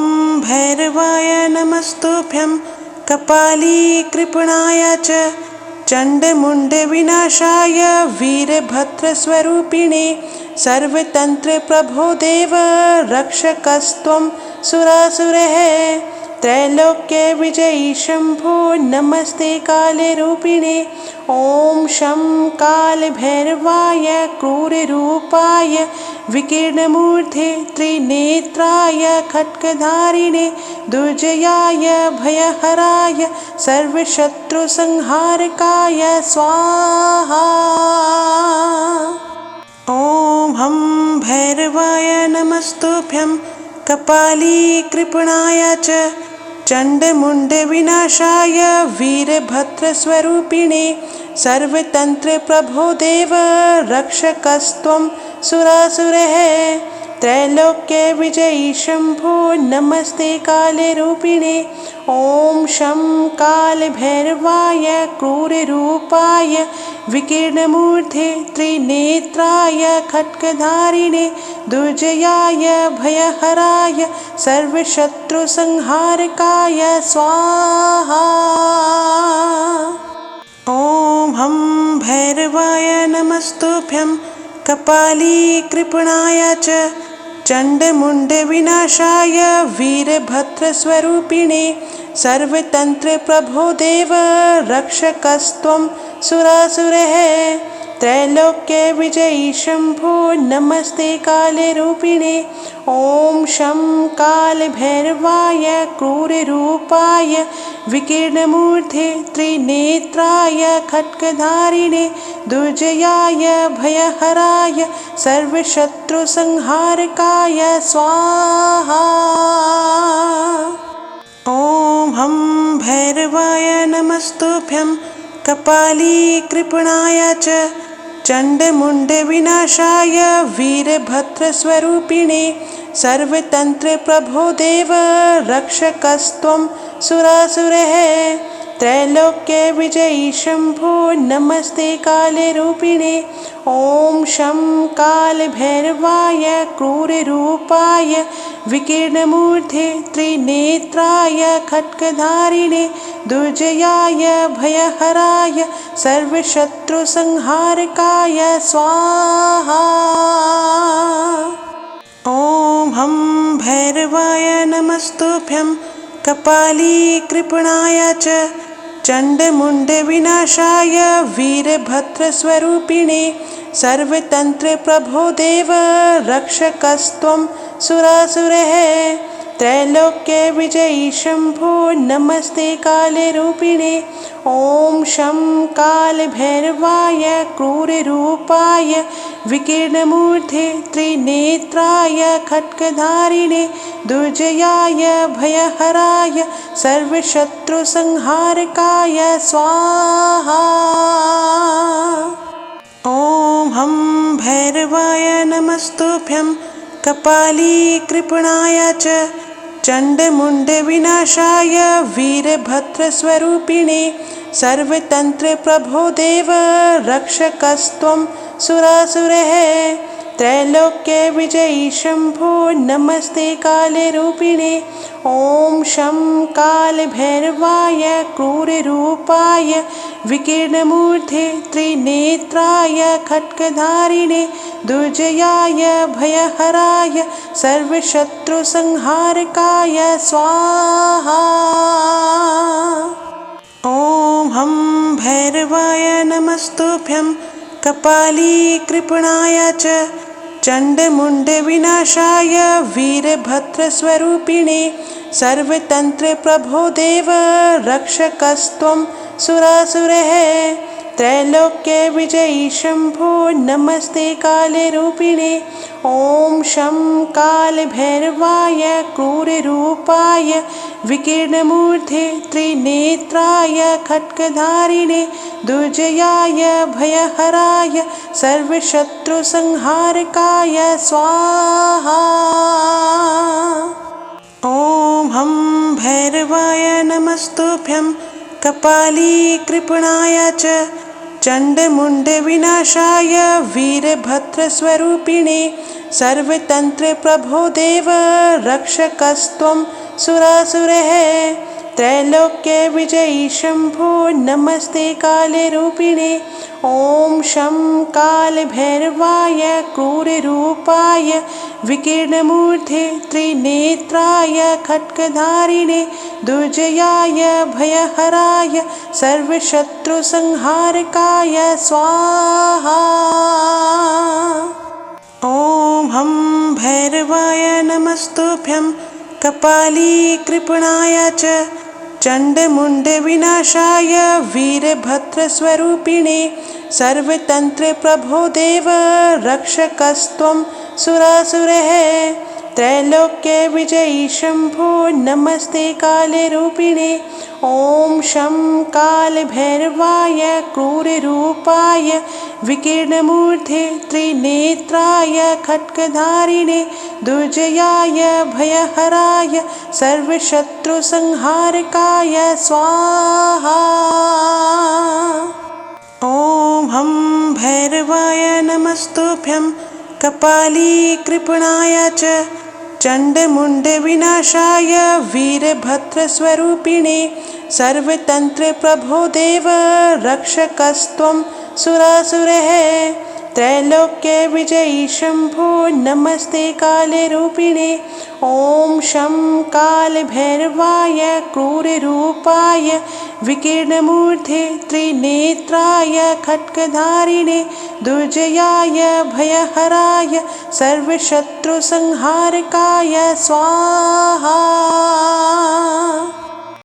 भैरवाय नमस्तुभ्यं कपाली कृपणाय च चण्डमुण्डविनाशाय वीरभद्रस्वरूपिणे सर्वतन्त्रप्रभो देव रक्षकस्त्वं सुरासुरः। त्रैलोक्यविजयी शंभो नमस्ते कालरूपिणे। ॐ शं कालभैरवाय क्रूररूपाय विकीर्णमूर्ते त्रिनेत्राय खड्गधारिणे दुर्जयाय भयहराय सर्वशत्रुसंहारकाय स्वाहा। ॐ हं भैरवाय नमस्तुभ्यं कपाली कृपणाय च चण्डमुण्डविनाशाय वीरभद्रस्वरूपिणे सर्वतन्त्रप्रभो देव रक्षकस्त्वं सुरासुरः। त्रैलोक्यविजयी शंभो नमस्ते कालरूपिणे। ॐ शं कालभैरवाय क्रूररूपाय विकीर्णमूर्ते त्रिनेत्राय खड्गधारिणे दुर्जयाय भयहराय सर्वशत्रुसंहारकाय स्वाहा। ॐ हं भैरवाय नमस्तुभ्यं कपाली कृपणाय च चण्डमुण्डविनाशाय वीरभद्रस्वरूपिणे सर्वतन्त्रप्रभो देव रक्षकस्त्वं सुरासुरः। त्रैलोक्यविजयी शंभो नमस्ते कालरूपिणे। ॐ शं कालभैरवाय क्रूररूपाय विकीर्णमूर्ते त्रिनेत्राय खड्गधारिणे दुर्जयाय भयहराय सर्वशत्रुसंहारकाय स्वाहा। ॐ हं भैरवाय नमस्तुभ्यं कपाली कृपणाय च चण्डमुण्डविनाशाय वीरभद्रस्वरूपिणे सर्वतन्त्रप्रभो देव रक्षकस्त्वं सुरासुरः। त्रैलोक्यविजयी शम्भो नमस्ते कालरूपिणे। ॐ शं कालभैरवाय क्रूररूपाय विकीर्णमूर्धे त्रिनेत्राय खड्गधारिणे दुर्जयाय भयहराय सर्वशत्रुसंहारकाय स्वाहा। ॐ हं भैरवाय नमस्तुभ्यं कपाली कृपणाय च चण्डमुण्डविनाशाय वीरभद्रस्वरूपिणे सर्वतन्त्रप्रभो देव रक्षकस्त्वं सुरासुरः। त्रैलोक्यविजयी शम्भो नमस्ते कालरूपिणे। ॐ शं कालभैरवाय क्रूररूपाय विकीर्णमूर्धे त्रिनेत्राय खड्गधारिणे दुर्जयाय भयहराय सर्वशत्रुसंहारकाय स्वाहा। ॐ हं भैरवाय नमस्तुभ्यं कपाली कृपणाय च चण्डमुण्डविनाशाय वीरभद्रस्वरूपिणे सर्वतन्त्रप्रभो देव रक्षकस्त्वं सुरासुरः। त्रैलोक्यविजयी शम्भो नमस्ते कालरूपिणे। ॐ शं कालभैरवाय क्रूररूपाय विकीर्णमूर्धे त्रिनेत्राय खड्गधारिणे दुर्जयाय भयहराय सर्वशत्रुसंहारकाय स्वाहा। ॐ हं भैरवाय नमस्तुभ्यं कपाली कृपणाय च चण्डमुण्डविनाशाय वीरभद्रस्वरूपिणे सर्वतन्त्रप्रभो देव रक्षकस्त्वं सुरासुरः। त्रैलोक्यविजयी शम्भो नमस्ते कालरूपिणे। ॐ शं कालभैरवाय क्रूररूपाय विकीर्णमूर्धे त्रिनेत्राय खड्गधारिणे दुर्जयाय भयहराय सर्वशत्रुसंहारकाय स्वाहा। ॐ हं भैरवाय नमस्तुभ्यं कपाली कृपणाय च चण्डमुण्डविनाशाय वीरभद्रस्वरूपिणे सर्वतन्त्रप्रभो देव रक्षकस्त्वं सुरासुरः। त्रैलोक्यविजयी शम्भो नमस्ते कालरूपिणे। ॐ शं कालभैरवाय क्रूररूपाय विकीर्णमूर्धे त्रिनेत्राय खड्गधारिणे दुर्जयाय भयहराय सर्वशत्रुसंहारकाय स्वाहा। ॐ हं भैरवाय नमस्तुभ्यं कपाली कृपणाय च चण्डमुण्डविनाशाय वीरभद्रस्वरूपिणे सर्वतन्त्रप्रभो देव रक्षकस्त्वं सुरासुरः। त्रैलोक्यविजयी शम्भो नमस्ते कालरूपिणे। ॐ शं कालभैरवाय क्रूररूपाय विकीर्णमूर्धे त्रिनेत्राय खड्गधारिणे दुर्जयाय भयहराय सर्वशत्रुसंहारकाय स्वाहा। ॐ हं भैरवाय नमस्तुभ्यं कपाली कृपणाय च चण्डमुण्डविनाशाय वीरभद्रस्वरूपिणे सर्वतन्त्रप्रभो देव रक्षकस्त्वं सुरासुरः। त्रैलोक्यविजयी शम्भो नमस्ते कालरूपिणे। ॐ शं कालभैरवाय क्रूररूपाय विकीर्णमूर्धे त्रिनेत्राय खड्गधारिणे दुर्जयाय भयहराय सर्वशत्रुसंहारकाय स्वाहा। ॐ हं भैरवाय नमस्तुभ्यं कपाली कृपणाय च चण्डमुण्डविनाशाय वीरभद्रस्वरूपिणे सर्वतन्त्रप्रभो देव रक्षकस्त्वं सुरासुरः। त्रैलोक्यविजयी शम्भो नमस्ते कालरूपिणे। ॐ शं कालभैरवाय क्रूररूपाय विकीर्णमूर्धे त्रिनेत्राय खड्गधारिणे दुर्जयाय भयहराय सर्वशत्रुसंहारकाय स्वाहा।